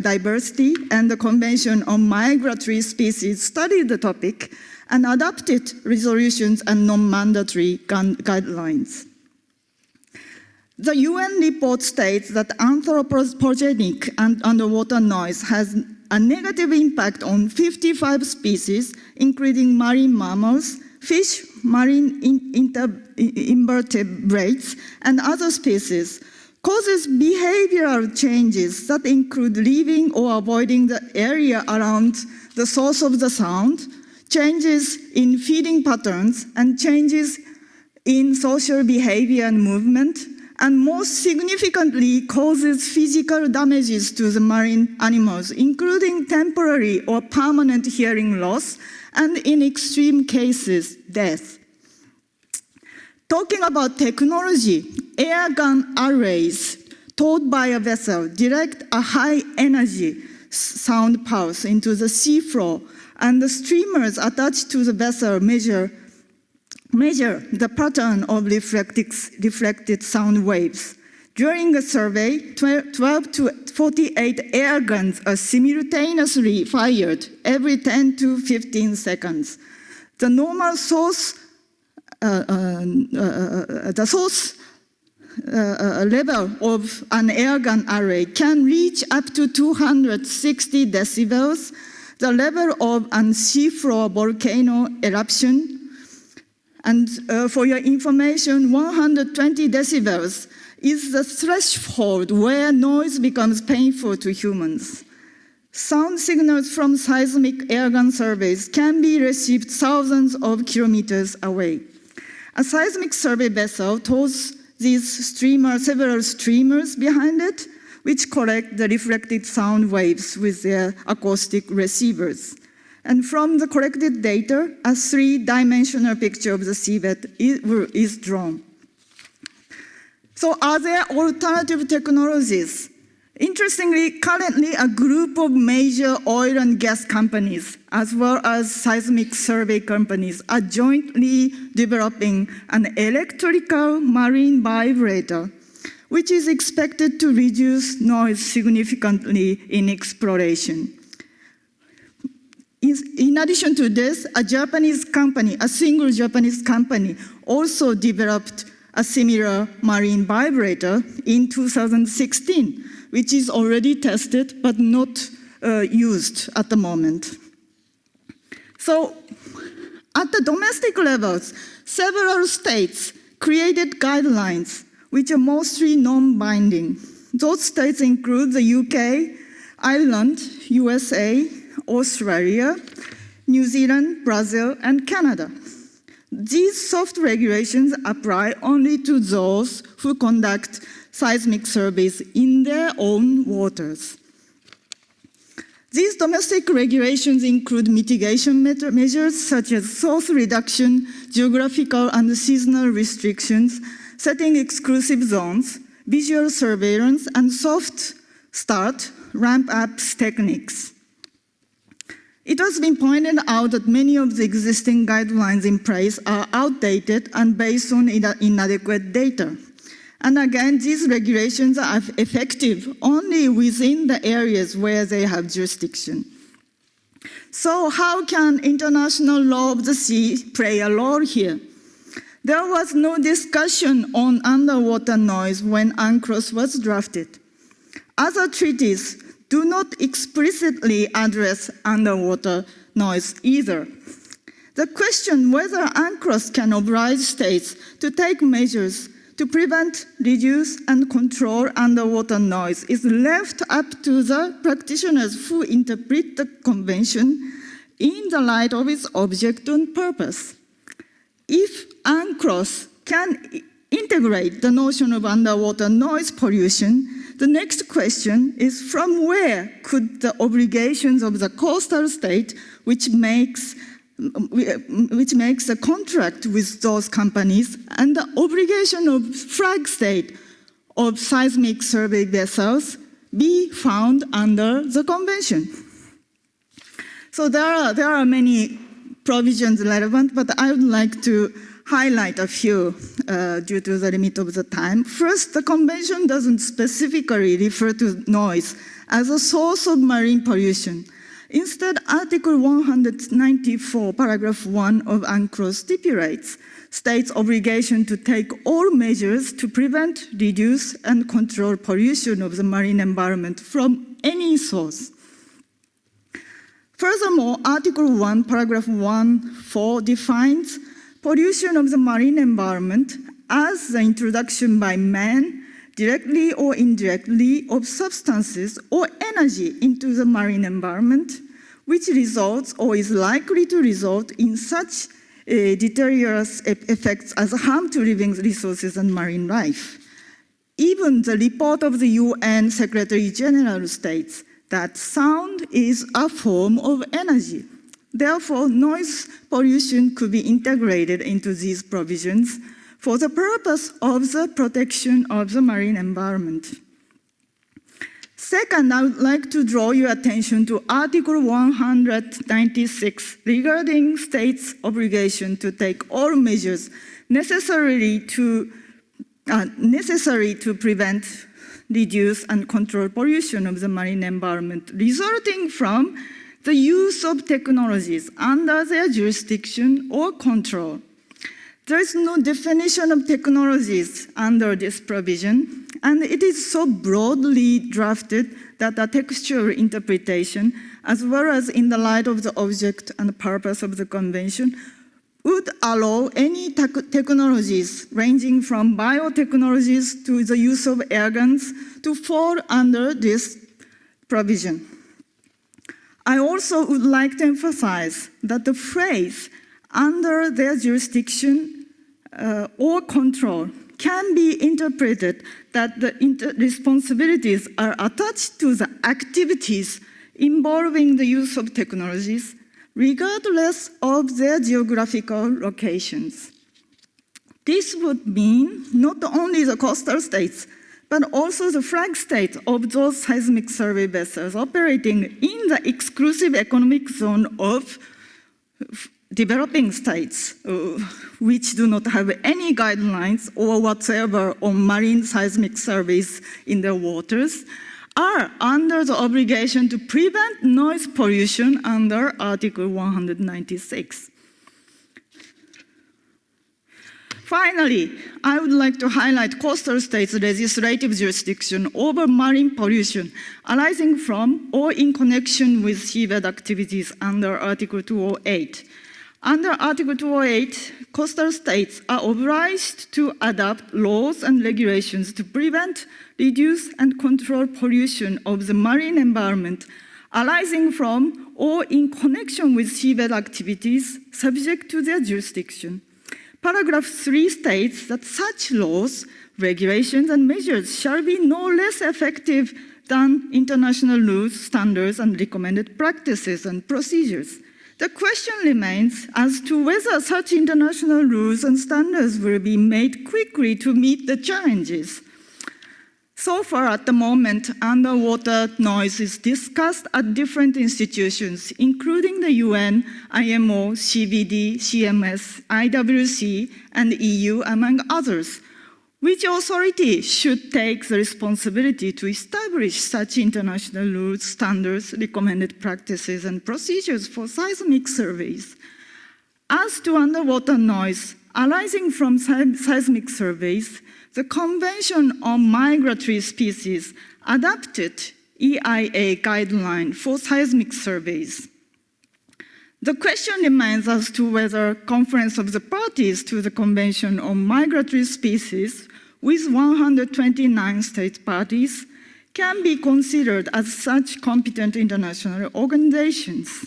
Diversity and the Convention on Migratory Species studied the topic and adopted resolutions and non-mandatory guidelines. The UN report states that anthropogenic and underwater noise has a negative impact on 55 species, including marine mammals, fish, marine invertebrates, and other species, causes behavioral changes that include leaving or avoiding the area around the source of the sound, changes in feeding patterns, and changes in social behavior and movement, and most significantly causes physical damages to the marine animals, including temporary or permanent hearing loss, and in extreme cases, death. Talking about technology, air gun arrays towed by a vessel direct a high-energy sound pulse into the seafloor, and the streamers attached to the vessel measure the pattern of reflected sound waves. During a survey, 12 to 48 air guns are simultaneously fired every 10 to 15 seconds. The normal source level of an air gun array can reach up to 260 decibels. The level of a seafloor volcano eruption. And for your information, 120 decibels is the threshold where noise becomes painful to humans. Sound signals from seismic airgun surveys can be received thousands of kilometers away. A seismic survey vessel tows several streamers behind it, which collect the reflected sound waves with their acoustic receivers. And from the collected data, a three-dimensional picture of the seabed is drawn. So are there alternative technologies? Interestingly, currently a group of major oil and gas companies, as well as seismic survey companies, are jointly developing an electrical marine vibrator, which is expected to reduce noise significantly in exploration. In addition to this, a single Japanese company, also developed a similar marine vibrator in 2016, which is already tested but not used at the moment. So, at the domestic levels, several states created guidelines which are mostly non-binding. Those states include the UK, Ireland, USA, Australia, New Zealand, Brazil, and Canada. These soft regulations apply only to those who conduct seismic surveys in their own waters. These domestic regulations include mitigation measures such as source reduction, geographical and seasonal restrictions, setting exclusive zones, visual surveillance, and soft start, ramp-up techniques. It has been pointed out that many of the existing guidelines in place are outdated and based on inadequate data. And again, these regulations are effective only within the areas where they have jurisdiction. So how can international law of the sea play a role here? There was no discussion on underwater noise when UNCLOS was drafted. Other treaties do not explicitly address underwater noise either. The question whether UNCLOS can oblige states to take measures to prevent, reduce, and control underwater noise is left up to the practitioners who interpret the convention in the light of its object and purpose. If UNCLOS can integrate the notion of underwater noise pollution, the next question is from where could the obligations of the coastal state, which makes which makes a contract with those companies, and the obligation of flag state of seismic survey vessels be found under the convention. So there are many provisions relevant, but I would like to highlight a few due to the limit of the time. First, the convention doesn't specifically refer to noise as a source of marine pollution. Instead, Article 194, paragraph 1 of UNCLOS stipulates states' obligation to take all measures to prevent, reduce, and control pollution of the marine environment from any source. Furthermore, Article 1, paragraph 1(4) defines pollution of the marine environment as the introduction by man, directly or indirectly, of substances or energy into the marine environment, which results or is likely to result in such deleterious effects as harm to living resources and marine life. Even the report of the UN Secretary General states that sound is a form of energy. Therefore, noise pollution could be integrated into these provisions for the purpose of the protection of the marine environment. Second, I would like to draw your attention to Article 196 regarding states' obligation to take all measures necessary to prevent, reduce, and control pollution of the marine environment resulting from the use of technologies under their jurisdiction or control. There is no definition of technologies under this provision, and it is so broadly drafted that a textual interpretation, as well as in the light of the object and purpose of the convention, would allow any technologies ranging from biotechnologies to the use of air guns to fall under this provision. I also would like to emphasize that the phrase under their jurisdiction or control can be interpreted that the responsibilities are attached to the activities involving the use of technologies, regardless of their geographical locations. This would mean not only the coastal states, but also the flag states of those seismic survey vessels operating in the exclusive economic zone of developing states, which do not have any guidelines or whatsoever on marine seismic surveys in their waters, are under the obligation to prevent noise pollution under Article 196. Finally, I would like to highlight coastal states' legislative jurisdiction over marine pollution arising from or in connection with seabed activities under Article 208. Under Article 208, coastal states are obliged to adopt laws and regulations to prevent, reduce, and control pollution of the marine environment arising from or in connection with seabed activities subject to their jurisdiction. Paragraph 3 states that such laws, regulations, and measures shall be no less effective than international rules, standards, and recommended practices and procedures. The question remains as to whether such international rules and standards will be made quickly to meet the challenges. So far, at the moment, underwater noise is discussed at different institutions, including the UN, IMO, CBD, CMS, IWC, and EU, among others. Which authority should take the responsibility to establish such international rules, standards, recommended practices, and procedures for seismic surveys? As to underwater noise arising from seismic surveys, the Convention on Migratory Species adopted EIA guideline for seismic surveys. The question remains as to whether Conference of the Parties to the Convention on Migratory Species, with 129 state parties, can be considered as such competent international organizations.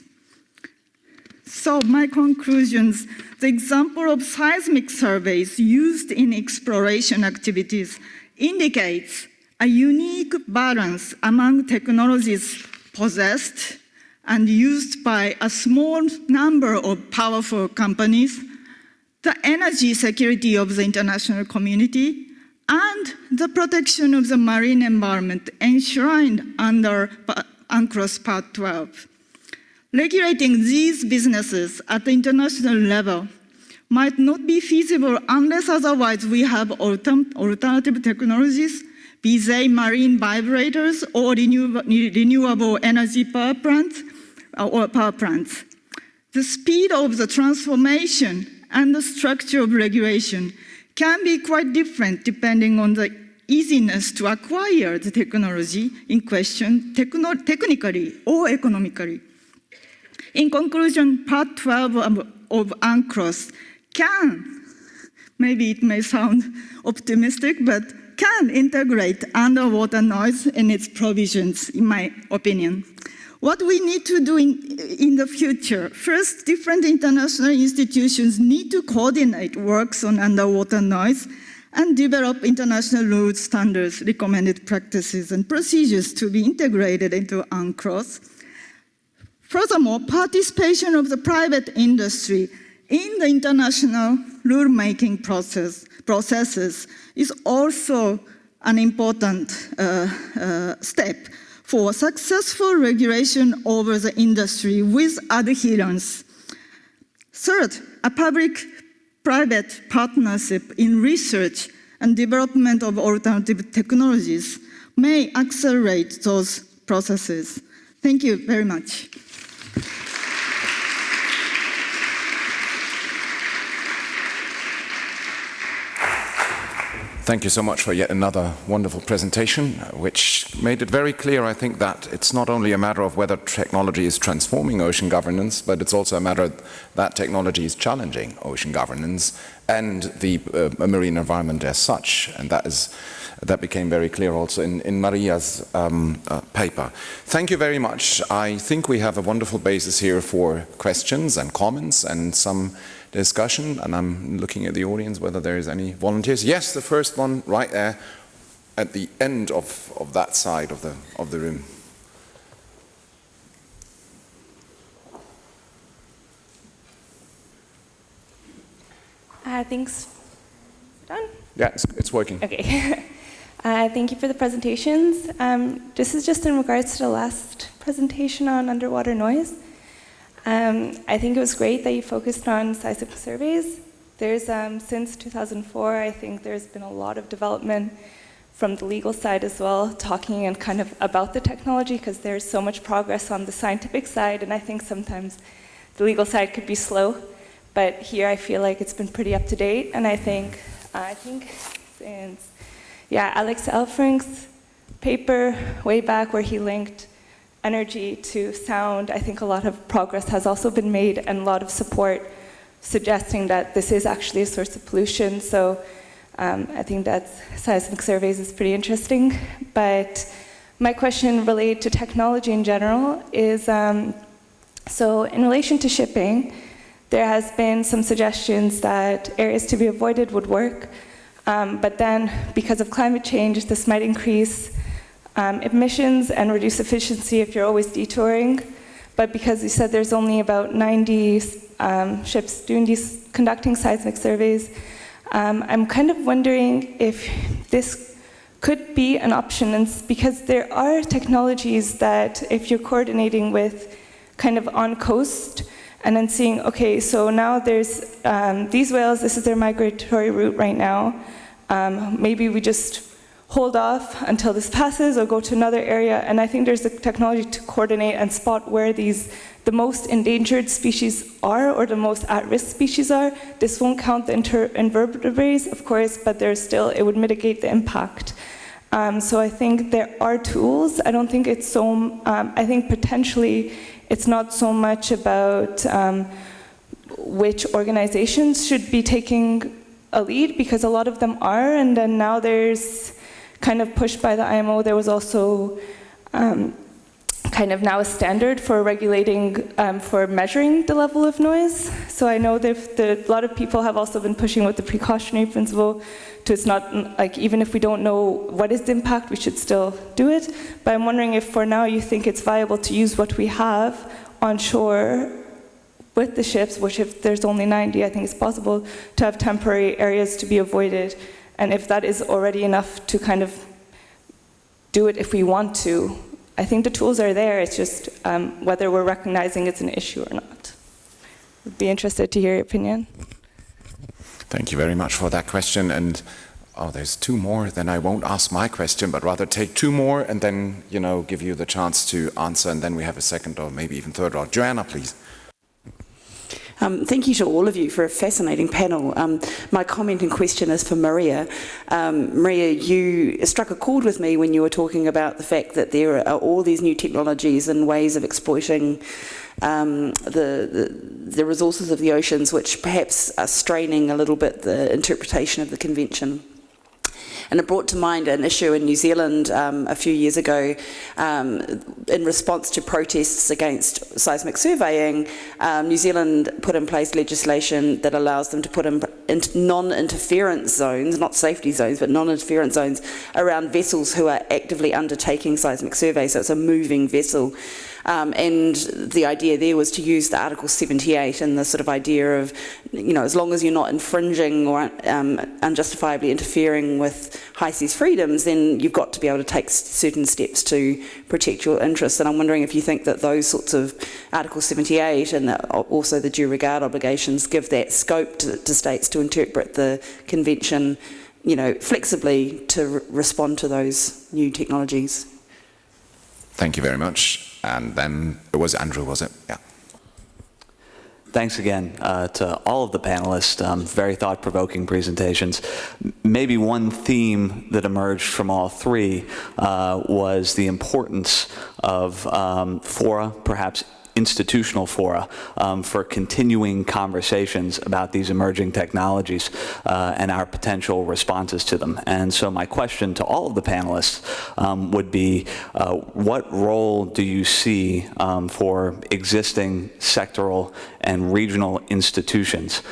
So my conclusions, the example of seismic surveys used in exploration activities indicates a unique balance among technologies possessed and used by a small number of powerful companies, the energy security of the international community, and the protection of the marine environment enshrined under UNCLOS Part 12. Regulating these businesses at the international level might not be feasible unless otherwise we have alternative technologies, be they marine vibrators or renewable energy power plants. The speed of the transformation and the structure of regulation can be quite different depending on the easiness to acquire the technology in question, technically or economically. In conclusion, Part 12 of UNCLOS can, maybe it may sound optimistic, but can integrate underwater noise in its provisions, in my opinion. What we need to do in the future, first, different international institutions need to coordinate works on underwater noise and develop international rules, standards, recommended practices, and procedures to be integrated into UNCLOS. Furthermore, participation of the private industry in the international rulemaking processes is also an important step for successful regulation over the industry with adherence. Third, a public-private partnership in research and development of alternative technologies may accelerate those processes. Thank you very much. Thank you so much for yet another wonderful presentation, which made it very clear, I think, that it's not only a matter of whether technology is transforming ocean governance, but it's also a matter that technology is challenging ocean governance and the marine environment as such. And that became very clear also in Maria's paper. Thank you very much. I think we have a wonderful basis here for questions and comments and some discussion, and I'm looking at the audience whether there is any volunteers. Yes, the first one right there at the end of that side of the room. Thanks. Done? Yeah, it's working. Okay. Thank you for the presentations. This is just in regards to the last presentation on underwater noise. I think it was great that you focused on seismic surveys. There's, since 2004, I think there's been a lot of development from the legal side as well, talking and kind of about the technology, because there's so much progress on the scientific side, and I think sometimes the legal side could be slow, but here I feel like it's been pretty up to date, and I think since, Alex Elfrink's paper way back where he linked energy to sound, I think a lot of progress has also been made and a lot of support suggesting that this is actually a source of pollution. So I think that seismic surveys is pretty interesting. But my question related to technology in general is, so in relation to shipping, there has been some suggestions that areas to be avoided would work, but then because of climate change, this might increase emissions and reduce efficiency if you're always detouring. But because you said there's only about 90 ships conducting seismic surveys, I'm kind of wondering if this could be an option, and because there are technologies that if you're coordinating with kind of on coast and then seeing, okay, so now there's these whales, this is their migratory route right now, maybe we just hold off until this passes or go to another area, and I think there's the technology to coordinate and spot where the most endangered species are or the most at-risk species are. This won't count the invertebrates, of course, but there's still, it would mitigate the impact. So I think there are tools. I don't think it's so, I think potentially it's not so much about which organizations should be taking a lead, because a lot of them are, and then now there's kind of pushed by the IMO, there was also kind of now a standard for regulating, for measuring the level of noise. So I know that a lot of people have also been pushing with the precautionary principle to it's not like, even if we don't know what is the impact, we should still do it. But I'm wondering if for now you think it's viable to use what we have on shore with the ships, which if there's only 90, I think it's possible to have temporary areas to be avoided. And if that is already enough to kind of do it if we want to. I think the tools are there, it's just whether we're recognizing it's an issue or not. I'd be interested to hear your opinion. Thank you very much for that question. And there's two more, then I won't ask my question, but rather take two more and then, give you the chance to answer, and then we have a second or maybe even third round. Joanna, please. Thank you to all of you for a fascinating panel. My comment and question is for Maria. Maria, you struck a chord with me when you were talking about the fact that there are all these new technologies and ways of exploiting the resources of the oceans, which perhaps are straining a little bit the interpretation of the convention. And it brought to mind an issue in New Zealand a few years ago in response to protests against seismic surveying. New Zealand put in place legislation that allows them to put in non-interference zones, not safety zones, but non-interference zones around vessels who are actively undertaking seismic surveys. So it's a moving vessel. And the idea there was to use the Article 78 and the sort of idea of, as long as you're not infringing or unjustifiably interfering with high seas freedoms, then you've got to be able to take certain steps to protect your interests. And I'm wondering if you think that those sorts of Article 78 and also the due regard obligations give that scope to states to interpret the convention, flexibly to respond to those new technologies. Thank you very much. And then it was Andrew, was it? Yeah. Thanks again to all of the panelists. Very thought-provoking presentations. Maybe one theme that emerged from all three was the importance of fora, perhaps institutional fora, for continuing conversations about these emerging technologies and our potential responses to them. And so my question to all of the panelists would be, what role do you see for existing sectoral and regional institutions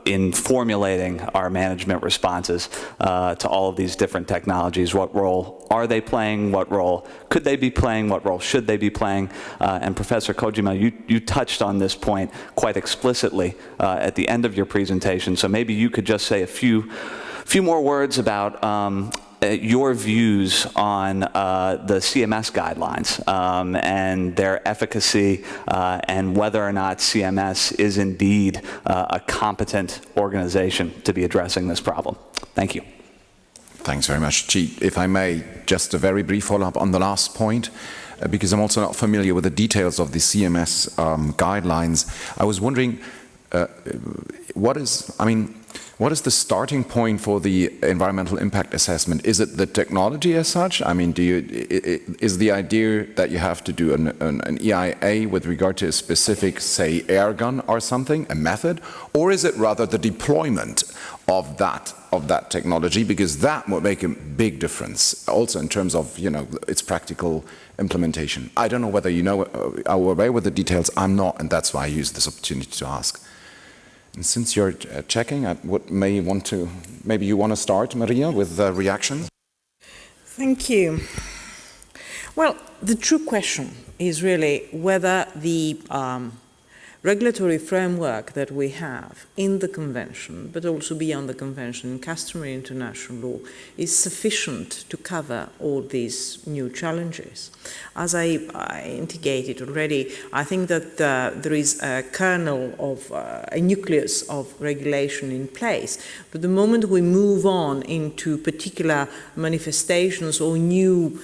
in formulating our management responses to all of these different technologies? What role are they playing? What role could they be playing? What role should they be playing? And Professor Kojima, you touched on this point quite explicitly at the end of your presentation, so maybe you could just say a few more words about your views on the CMS guidelines and their efficacy and whether or not CMS is indeed a competent organization to be addressing this problem. Thank you. Thanks very much. Chie, if I may, just a very brief follow-up on the last point, because I'm also not familiar with the details of the CMS guidelines. I was wondering, what is the starting point for the environmental impact assessment? Is it the technology as such? I mean, is the idea that you have to do an EIA with regard to a specific, say, air gun or something, a method? Or is it rather the deployment of that technology? Because that would make a big difference, also in terms of, its practical implementation. I don't know whether are aware with the details. I'm not, and that's why I use this opportunity to ask. And since you're checking, maybe you want to start, Maria, with the reactions? Thank you. Well, the true question is really whether the regulatory framework that we have in the Convention, but also beyond the Convention in customary international law, is sufficient to cover all these new challenges. As I indicated already, I think that there is a kernel of a nucleus of regulation in place, but the moment we move on into particular manifestations or new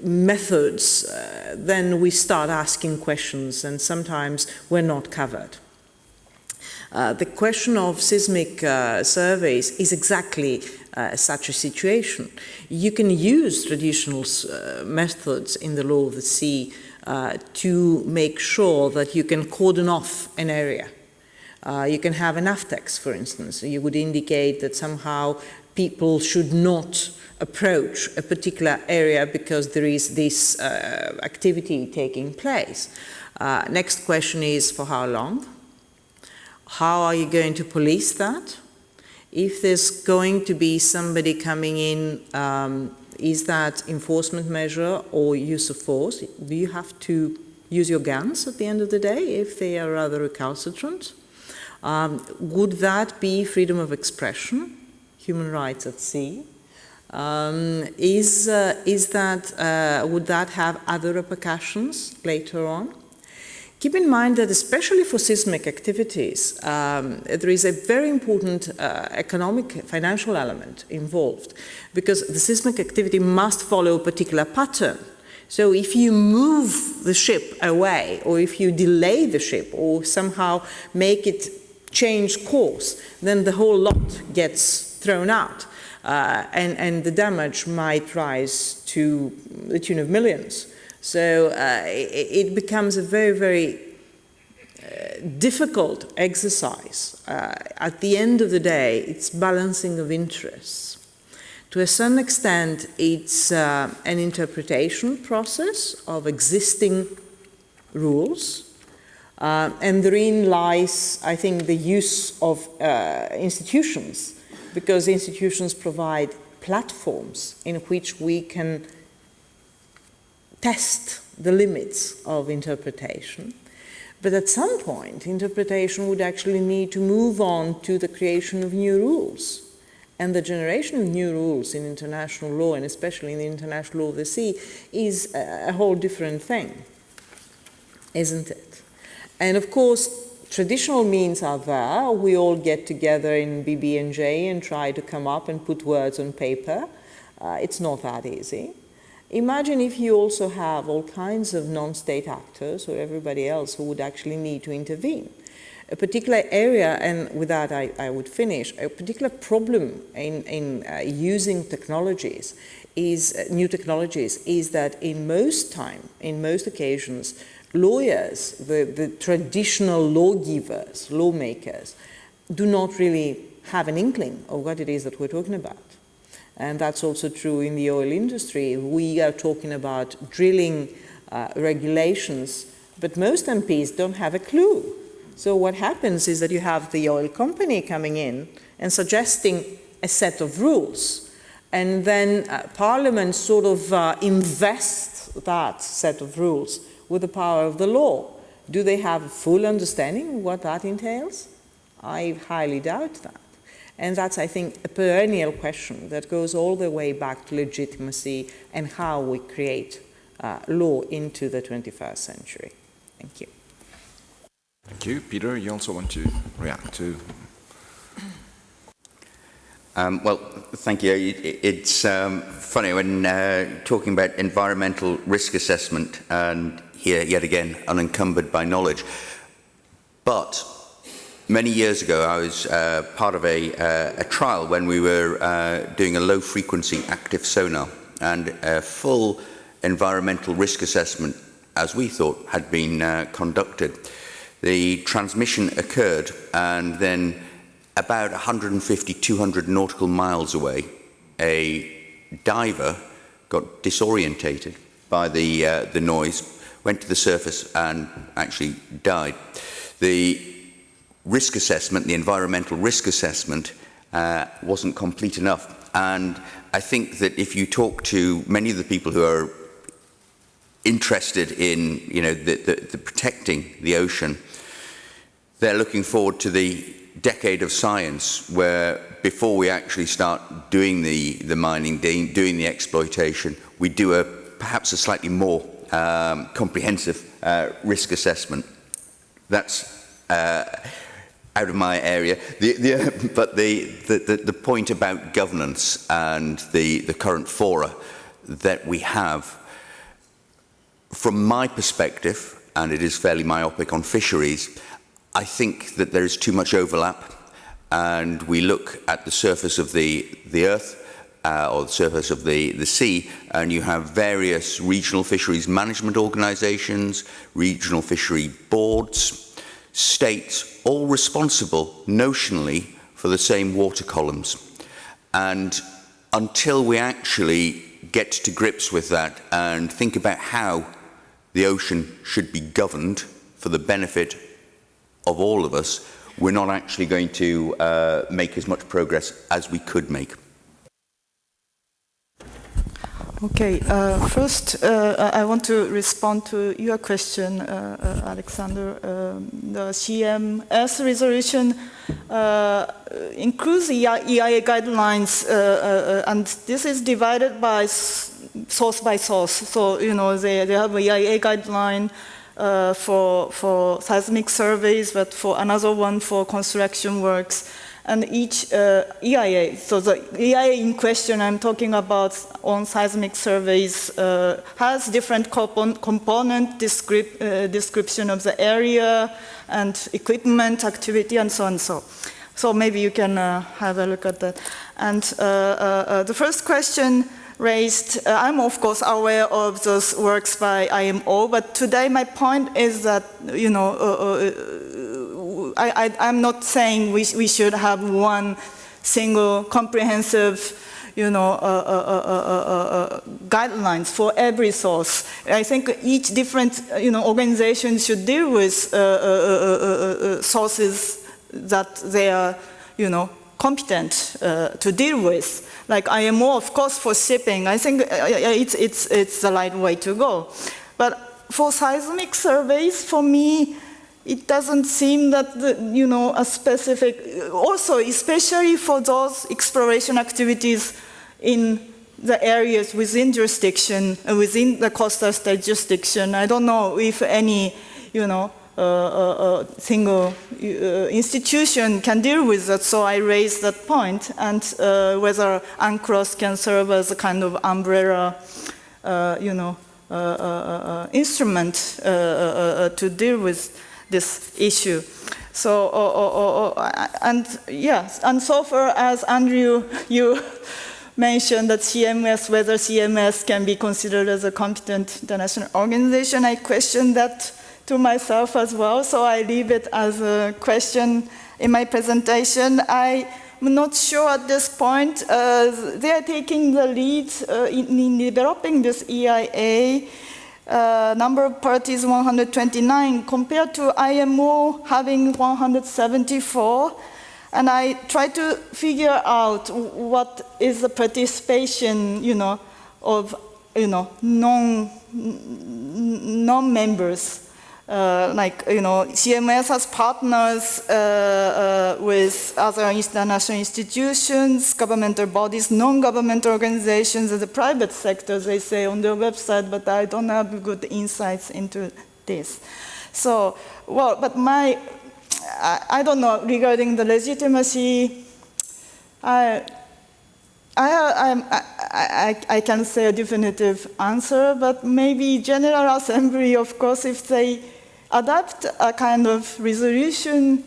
methods, then we start asking questions, and sometimes we're not covered. The question of seismic surveys is exactly such a situation. You can use traditional methods in the law of the sea to make sure that you can cordon off an area. You can have an AFTEX, for instance. You would indicate that somehow people should not approach a particular area because there is this activity taking place. Next question is, for how long? How are you going to police that? If there's going to be somebody coming in, is that enforcement measure or use of force? Do you have to use your guns at the end of the day if they are rather recalcitrant? Would that be freedom of expression, human rights at sea? Would that have other repercussions later on? Keep in mind that especially for seismic activities, there is a very important economic, financial element involved, because the seismic activity must follow a particular pattern. So if you move the ship away, or if you delay the ship, or somehow make it change course, then the whole lot gets thrown out. And the damage might rise to the tune of millions. So it becomes a very, very difficult exercise. At the end of the day, it's balancing of interests. To a certain extent, it's an interpretation process of existing rules. And therein lies, I think, the use of institutions, because institutions provide platforms in which we can test the limits of interpretation. But at some point, interpretation would actually need to move on to the creation of new rules. And the generation of new rules in international law, and especially in the international law of the sea, is a whole different thing, isn't it? And of course, traditional means are there. We all get together in BB&J and try to come up and put words on paper. It's not that easy. Imagine if you also have all kinds of non-state actors or everybody else who would actually need to intervene. A particular area, and with that I would finish, a particular problem in using technologies is, new technologies, is that in most occasions, lawyers, the traditional lawgivers, lawmakers, do not really have an inkling of what it is that we're talking about. And that's also true in the oil industry. We are talking about drilling regulations, but most MPs don't have a clue. So what happens is that you have the oil company coming in and suggesting a set of rules, and then Parliament sort of invests that set of rules with the power of the law. Do they have a full understanding of what that entails? I highly doubt that. And that's, I think, a perennial question that goes all the way back to legitimacy and how we create law into the 21st century. Thank you. Thank you. Peter, you also want to react to? Well, thank you. It's funny when talking about environmental risk assessment, and here, yet again, unencumbered by knowledge. But many years ago, I was part of a trial when we were doing a low-frequency active sonar, and a full environmental risk assessment, as we thought, had been conducted. The transmission occurred, and then about 150, 200 nautical miles away, a diver got disorientated by the noise, went to the surface and actually died. The risk assessment, the environmental risk assessment, wasn't complete enough. And I think that if you talk to many of the people who are interested in, the protecting the ocean, they're looking forward to the decade of science where, before we actually start doing the mining, doing the exploitation, we do perhaps a slightly more comprehensive risk assessment. That's out of my area. But the point about governance and the current fora that we have, from my perspective, and it is fairly myopic on fisheries, I think that there is too much overlap, and we look at the surface of the earth or the surface of the sea, and you have various regional fisheries management organizations, regional fishery boards, states, all responsible notionally for the same water columns. And until we actually get to grips with that and think about how the ocean should be governed for the benefit of all of us, we're not actually going to make as much progress as we could make. Okay, first I want to respond to your question, Alexander. The CMS resolution includes EIA guidelines, and this is divided by source by source. So, you know, they have an EIA guideline for seismic surveys, but for another one for construction works. And each EIA, so the EIA in question I'm talking about on seismic surveys has different component description of the area and equipment, activity, and so on. So maybe you can have a look at that. And the first question raised, I'm of course aware of those works by IMO, but today my point is that, you know, I'm not saying we should have one single comprehensive, you know, guidelines for every source. I think each different, you know, organization should deal with sources that they are, you know, competent to deal with. Like IMO, of course, for shipping, I think it's the right way to go. But for seismic surveys, for me, it doesn't seem that, you know, a specific, also especially for those exploration activities in the areas within jurisdiction, within the coastal state jurisdiction. I don't know if any, you know, single institution can deal with that, so I raised that point, and whether UNCLOS can serve as a kind of umbrella, you know, instrument to deal with this issue. So, and yes, and so far as Andrew, you mentioned that CMS, whether CMS can be considered as a competent international organization, I question that to myself as well, so I leave it as a question in my presentation. I'm not sure at this point. They are taking the lead in developing this EIA. Number of parties 129 compared to IMO having 174, and I try to figure out what is the participation, you know, of, you know, non-members. Like, you know, CMS has partners with other international institutions, governmental bodies, non-governmental organizations, and the private sector, they say on their website, but I don't have good insights into this. So, well, but I don't know, regarding the legitimacy, I can say a definitive answer, but maybe General Assembly, of course, if they adopt a kind of resolution,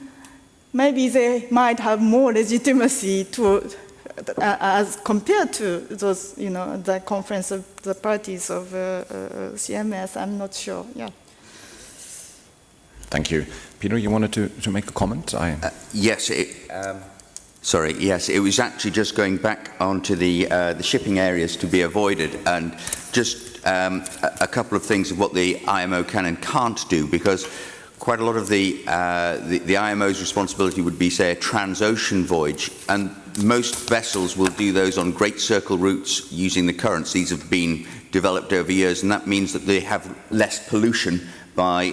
maybe they might have more legitimacy to, as compared to those, you know, the conference of the parties of CMS. I'm not sure. Yeah. Thank you, Peter. You wanted to make a comment? Yes. Sorry, yes, it was actually just going back onto the shipping areas to be avoided, and just a couple of things of what the IMO can and can't do, because quite a lot of the IMO's responsibility would be, say, a trans-ocean voyage, and most vessels will do those on great circle routes using the currents. These have been developed over years, and that means that they have less pollution by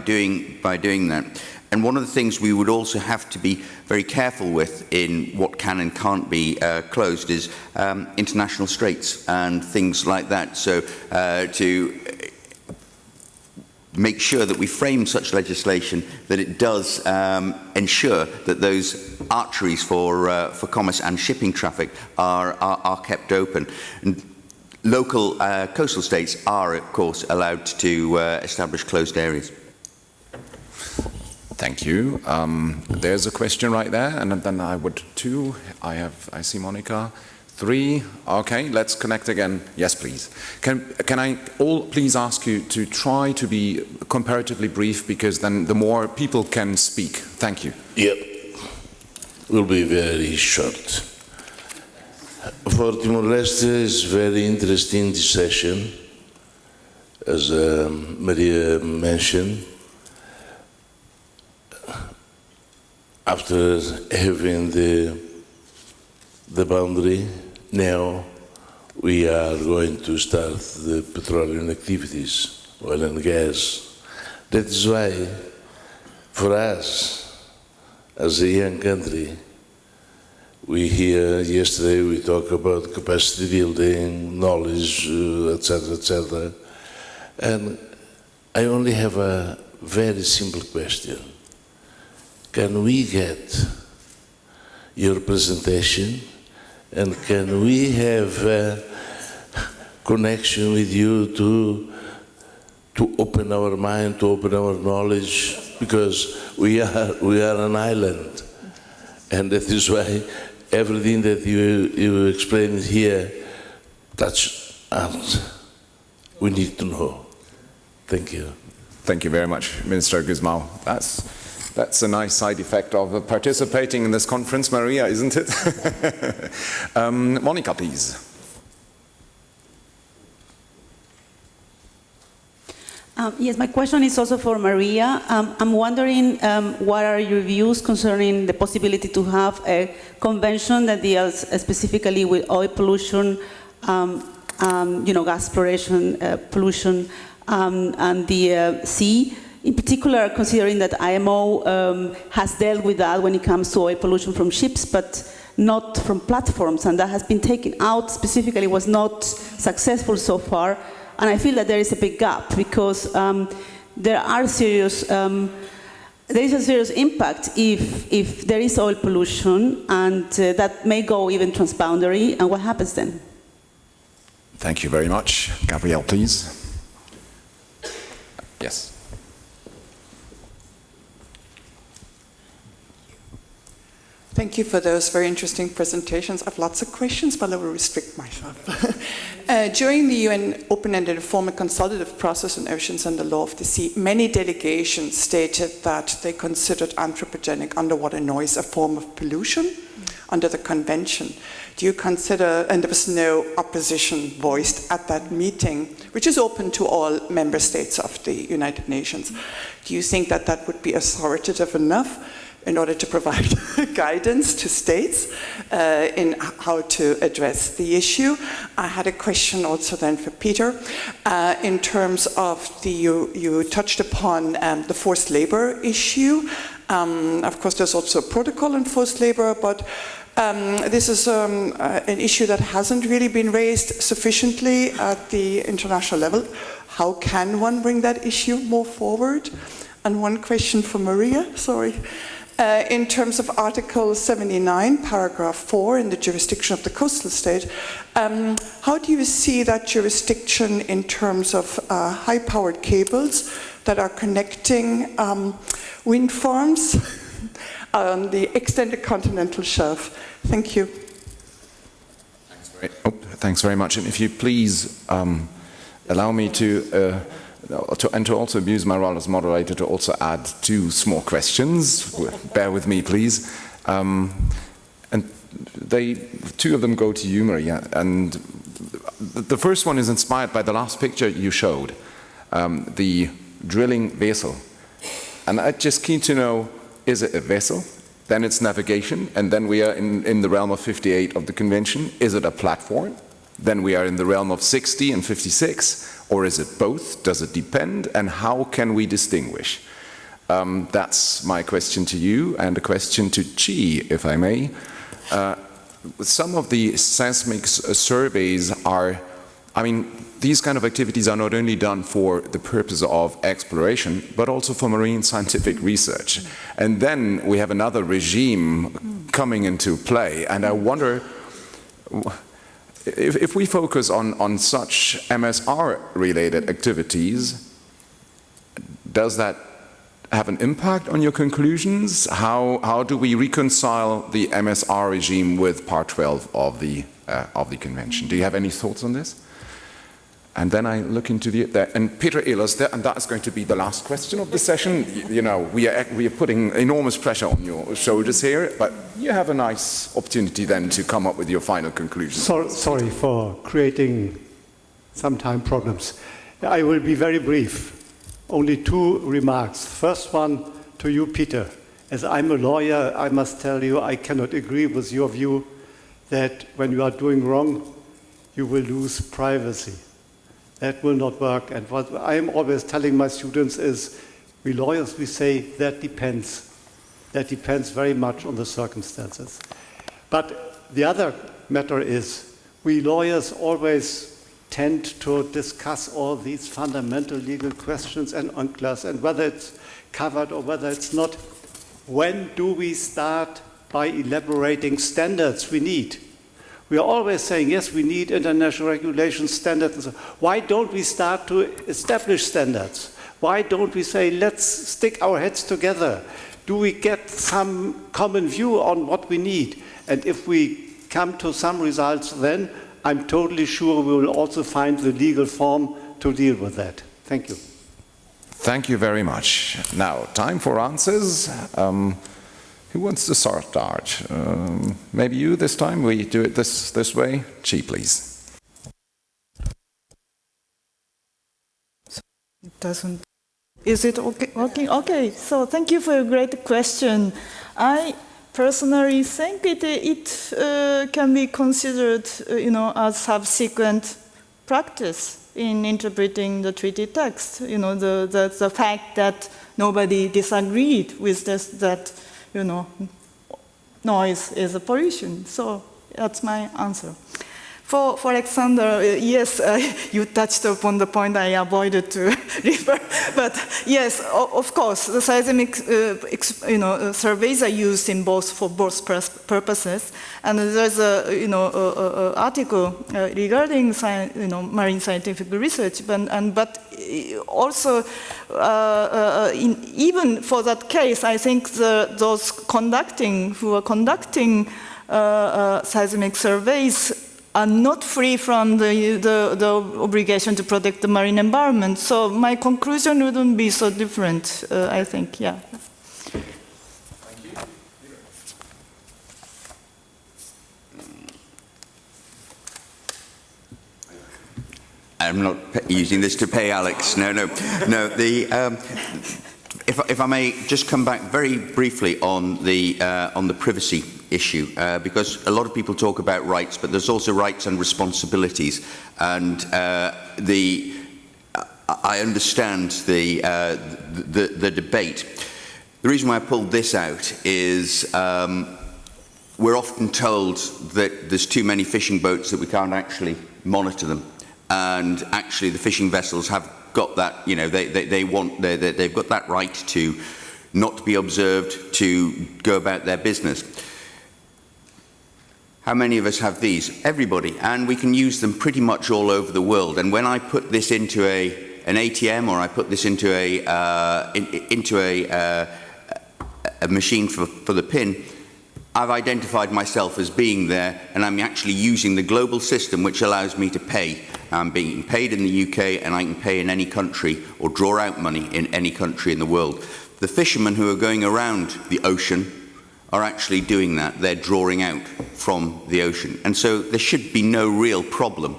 doing that. And one of the things we would also have to be very careful with in what can and can't be closed is international straits and things like that. So to make sure that we frame such legislation that it does ensure that those arteries for commerce and shipping traffic are kept open. And local coastal states are, of course, allowed to establish closed areas. Thank you. There's a question right there, and then I would two. I see Monica. 3. Okay, let's connect again. Yes, please. Can I all please ask you to try to be comparatively brief, because then the more people can speak. Thank you. Yep. Will be very short. For Timor-Leste is very interesting this session, as Maria mentioned. After having the boundary, now we are going to start the petroleum activities, oil and gas. That is why, for us, as a young country, we hear yesterday we talk about capacity building, knowledge, etc., etc. And I only have a very simple question. Can we get your presentation, and can we have a connection with you to open our mind, to open our knowledge, because we are an island, and that is why everything that you explained here touches us. We need to know. Thank you. Thank you very much, Minister Guzmão. That's a nice side effect of participating in this conference, Maria, isn't it? Monica, please. Yes, my question is also for Maria. I'm wondering what are your views concerning the possibility to have a convention that deals specifically with oil pollution, gas exploration, pollution, and the sea. In particular, considering that IMO has dealt with that when it comes to oil pollution from ships, but not from platforms, and that has been taken out specifically, was not successful so far. And I feel that there is a big gap because there is a serious impact if there is oil pollution, and that may go even transboundary. And what happens then? Thank you very much. Gabrielle, please. Yes. Thank you for those very interesting presentations. I have lots of questions, but I will restrict myself. During the UN open-ended informal consultative process on oceans and the law of the sea, many delegations stated that they considered anthropogenic underwater noise a form of pollution under the convention. Do you consider, and there was no opposition voiced at that meeting, which is open to all member states of the United Nations, do you think that that would be authoritative enough in order to provide guidance to states in how to address the issue? I had a question also then for Peter. In terms of you touched upon the forced labor issue. Of course, there's also a protocol on forced labor, but this is an issue that hasn't really been raised sufficiently at the international level. How can one bring that issue more forward? And one question for Maria, sorry. In terms of Article 79, paragraph 4, in the jurisdiction of the coastal state, how do you see that jurisdiction in terms of high-powered cables that are connecting wind farms on the extended continental shelf? Thank you. Thanks very much. And if you please allow me to also abuse my role as moderator to also add 2 small questions. Bear with me, please. And 2 of them go to you, Maria. And the first one is inspired by the last picture you showed, the drilling vessel. And I'm just keen to know, is it a vessel? Then it's navigation, and then we are in the realm of 58 of the convention. Is it a platform? Then we are in the realm of 60 and 56. Or is it both? Does it depend? And how can we distinguish? That's my question to you, and a question to Chie, if I may. Some of the seismic surveys are, these kind of activities are not only done for the purpose of exploration, but also for marine scientific research. And then we have another regime coming into play, and I wonder, if we focus on such MSR-related activities, does that have an impact on your conclusions? How do we reconcile the MSR regime with Part 12 of the convention? Do you have any thoughts on this? And then I look into and Peter Ehlers there, and that's going to be the last question of the session. You know, we are putting enormous pressure on your shoulders here, but you have a nice opportunity then to come up with your final conclusion. Sorry for creating sometime problems. I will be very brief. Only 2 remarks. First one to you, Peter. As I'm a lawyer, I must tell you I cannot agree with your view that when you are doing wrong, you will lose privacy. That will not work. And what I'm always telling my students is, we lawyers, we say that depends. That depends very much on the circumstances. But the other matter is, we lawyers always tend to discuss all these fundamental legal questions and UNCLOS and whether it's covered or whether it's not. When do we start by elaborating standards we need? We are always saying, yes, we need international regulation standards. And so why don't we start to establish standards? Why don't we say, let's stick our heads together? Do we get some common view on what we need? And if we come to some results, then I'm totally sure we will also find the legal form to deal with that. Thank you. Thank you very much. Now, time for answers. Who wants to start? Maybe you this time? We do it this way? Chie, please. It doesn't. Is it okay? Okay. So thank you for a great question. I personally think it can be considered, as subsequent practice in interpreting the treaty text. The fact that nobody disagreed with this, that noise is a pollution. So that's my answer. For Alexander, yes, you touched upon the point I avoided to refer. But yes, of course, the seismic surveys are used for both purposes. And there's a article regarding marine scientific research. But also, even for that case, I think those who are conducting seismic surveys are not free from the obligation to protect the marine environment. So my conclusion wouldn't be so different, I think, yeah. Thank you. I'm not using this to pay Alex. No. If I may just come back very briefly on the privacy issue, because a lot of people talk about rights, but there's also rights and responsibilities, and I understand the debate. The reason why I pulled this out is we're often told that there's too many fishing boats that we can't actually monitor them, and actually the fishing vessels have got that, they've got that right to not be observed, to go about their business. How many of us have these? Everybody, and we can use them pretty much all over the world. And when I put this into an ATM, or I put this into a machine for the PIN, I've identified myself as being there, and I'm actually using the global system which allows me to pay. I'm being paid in the UK, and I can pay in any country or draw out money in any country in the world. The fishermen who are going around the ocean are actually doing that. They're drawing out from the ocean. And so there should be no real problem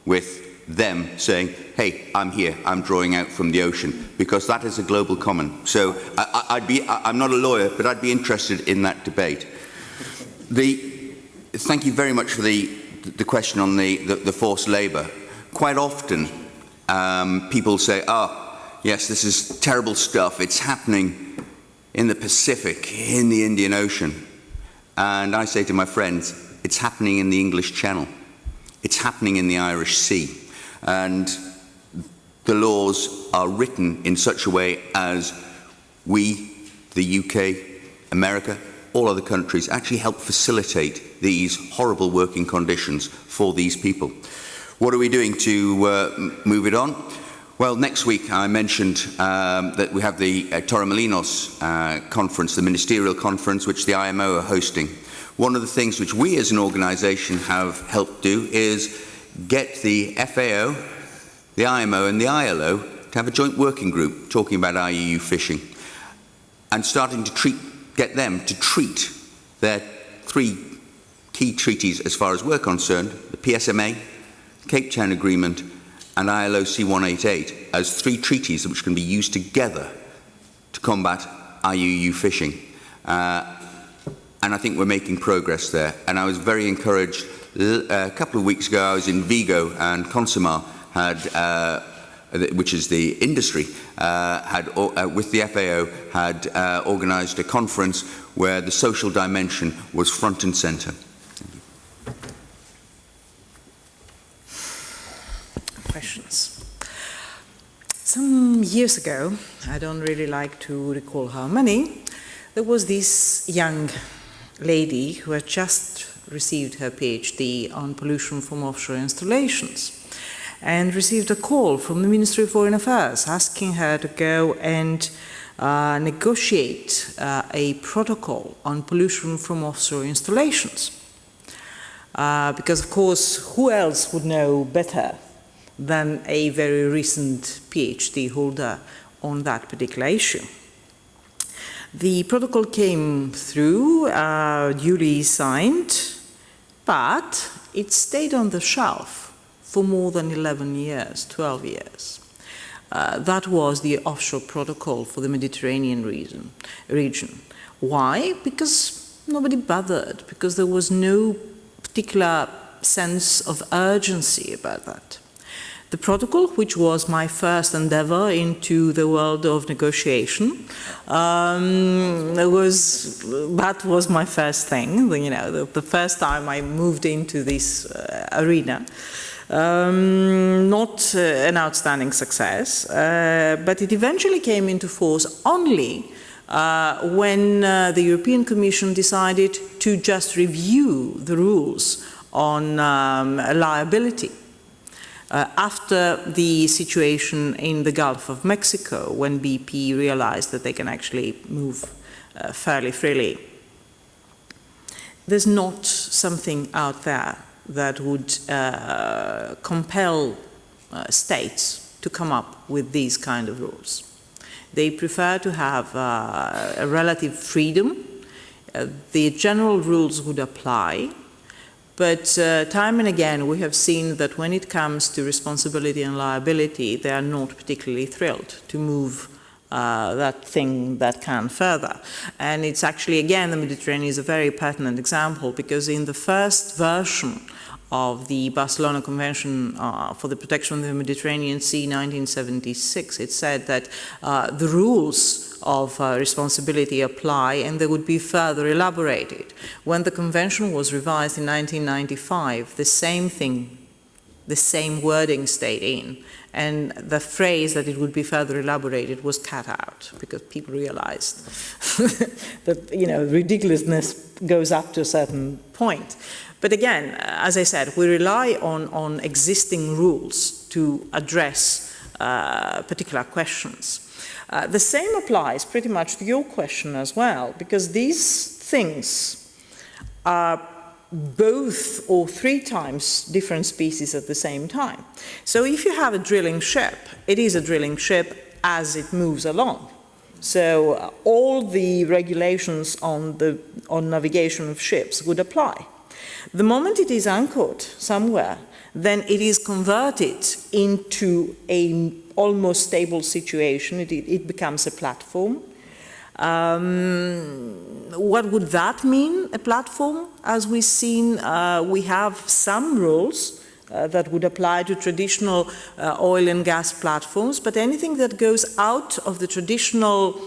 with them saying, hey, I'm here, I'm drawing out from the ocean, because that is a global common. So I'm not a lawyer, but I'd be interested in that debate. Thank you very much for the question on the forced labour. Quite often, people say, yes, this is terrible stuff. It's happening in the Pacific, in the Indian Ocean. And I say to my friends, it's happening in the English Channel. It's happening in the Irish Sea. And the laws are written in such a way as we, the UK, America, all other countries, actually help facilitate these horrible working conditions for these people. What are we doing to move it on? Well, next week I mentioned that we have the Torremolinos conference, the ministerial conference, which the IMO are hosting. One of the things which we as an organisation have helped do is get the FAO the IMO and the ILO to have a joint working group talking about IUU fishing and starting to get them to treat their 3 key treaties as far as we're concerned, the PSMA, Cape Town Agreement and ILO C188 as 3 treaties which can be used together to combat IUU fishing. And I think we're making progress there. And I was very encouraged. A couple of weeks ago, I was in Vigo, and Consumar had, which is the industry, with the FAO, had organised a conference where the social dimension was front and centre. Questions? Some years ago, I don't really like to recall how many, there was this young lady who had just received her PhD on pollution from offshore installations and received a call from the Ministry of Foreign Affairs asking her to go and negotiate a protocol on pollution from offshore installations. Because, of course, who else would know better than a very recent PhD holder on that particular issue? The protocol came through, duly signed, but it stayed on the shelf for more than 11 years, 12 years. That was the Offshore Protocol for the Mediterranean region. Why? Because nobody bothered, because there was no particular sense of urgency about that. The protocol, which was my first endeavor into the world of negotiation, that was my first thing, the first time I moved into this arena. Not an outstanding success, but it eventually came into force only when the European Commission decided to just review the rules on liability. After the situation in the Gulf of Mexico, when BP realized that they can actually move fairly freely. There's not something out there that would compel states to come up with these kind of rules. They prefer to have a relative freedom. The general rules would apply. But time and again, we have seen that when it comes to responsibility and liability, they are not particularly thrilled to move that thing that can further. And it's actually, again, the Mediterranean is a very pertinent example, because in the first version of the Barcelona Convention for the Protection of the Mediterranean Sea, 1976, it said that the rules of responsibility apply, and they would be further elaborated. When the convention was revised in 1995, the same thing, the same wording stayed in, and the phrase that it would be further elaborated was cut out, because people realized that, ridiculousness goes up to a certain point. But again, as I said, we rely on existing rules to address particular questions. The same applies pretty much to your question as well, because these things are both or 3 times different species at the same time. So if you have a drilling ship, it is a drilling ship as it moves along. So all the regulations on navigation of ships would apply. The moment it is anchored somewhere, then it is converted into an almost stable situation. It becomes a platform. What would that mean, a platform? As we've seen, we have some rules that would apply to traditional oil and gas platforms, but anything that goes out of the traditional,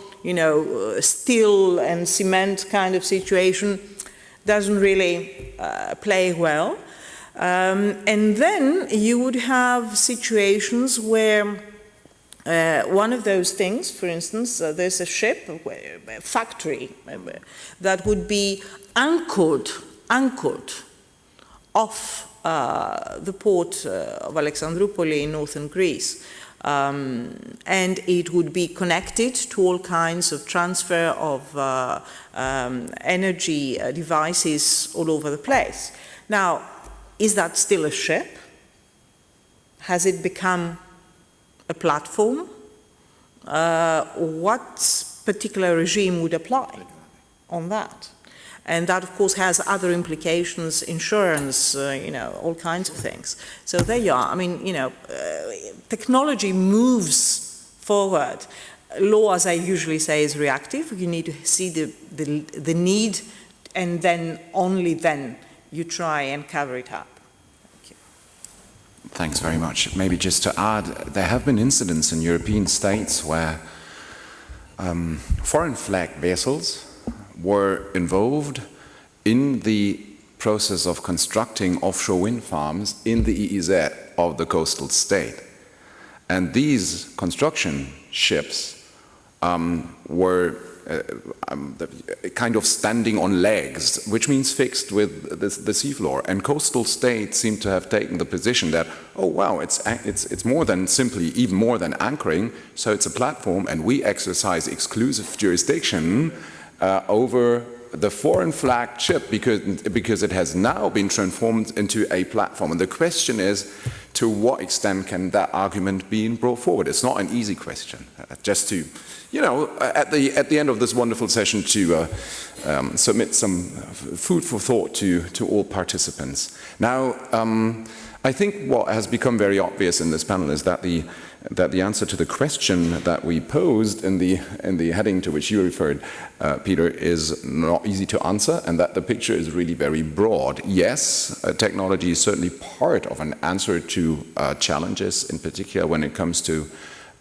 steel and cement kind of situation doesn't really play well. And then you would have situations where one of those things, for instance, there's a ship, a factory, that would be anchored off the port of Alexandroupoli in northern Greece. And it would be connected to all kinds of transfer of energy devices all over the place. Now, is that still a ship? Has it become a platform, what particular regime would apply on that? And that, of course, has other implications, insurance, all kinds of things. So there you are. I mean, technology moves forward. Law, as I usually say, is reactive. You need to see the need, and then, only then, you try and cover it up. Thank you. Thanks very much. Maybe just to add, there have been incidents in European states where foreign flag vessels were involved in the process of constructing offshore wind farms in the EEZ of the coastal state. And these construction ships were kind of standing on legs, which means fixed with the seafloor. And coastal states seem to have taken the position that, oh wow, it's more than simply, even more than anchoring, so it's a platform, and we exercise exclusive jurisdiction over the foreign flagged ship because it has now been transformed into a platform. And the question is, to what extent can that argument be brought forward? It's not an easy question. Just to, at the end of this wonderful session, to submit some food for thought to all participants. Now, I think what has become very obvious in this panel is that the answer to the question that we posed in the heading to which you referred, Peter, is not easy to answer, and that the picture is really very broad. Yes, technology is certainly part of an answer to challenges, in particular when it comes to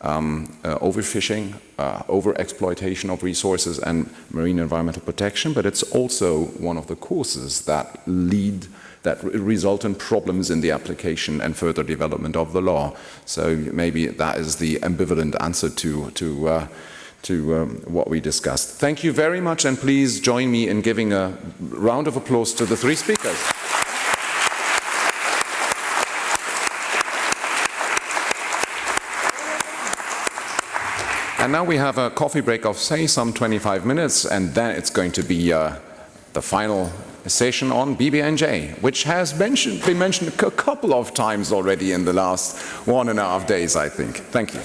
overfishing, overexploitation of resources and marine environmental protection, but it's also one of the causes that result in problems in the application and further development of the law. So maybe that is the ambivalent answer to what we discussed. Thank you very much, and please join me in giving a round of applause to the three speakers. And now we have a coffee break of, say, some 25 minutes, and then it's going to be the final session on BBNJ, which has been mentioned a couple of times already in the last 1.5 days, I think. Thank you.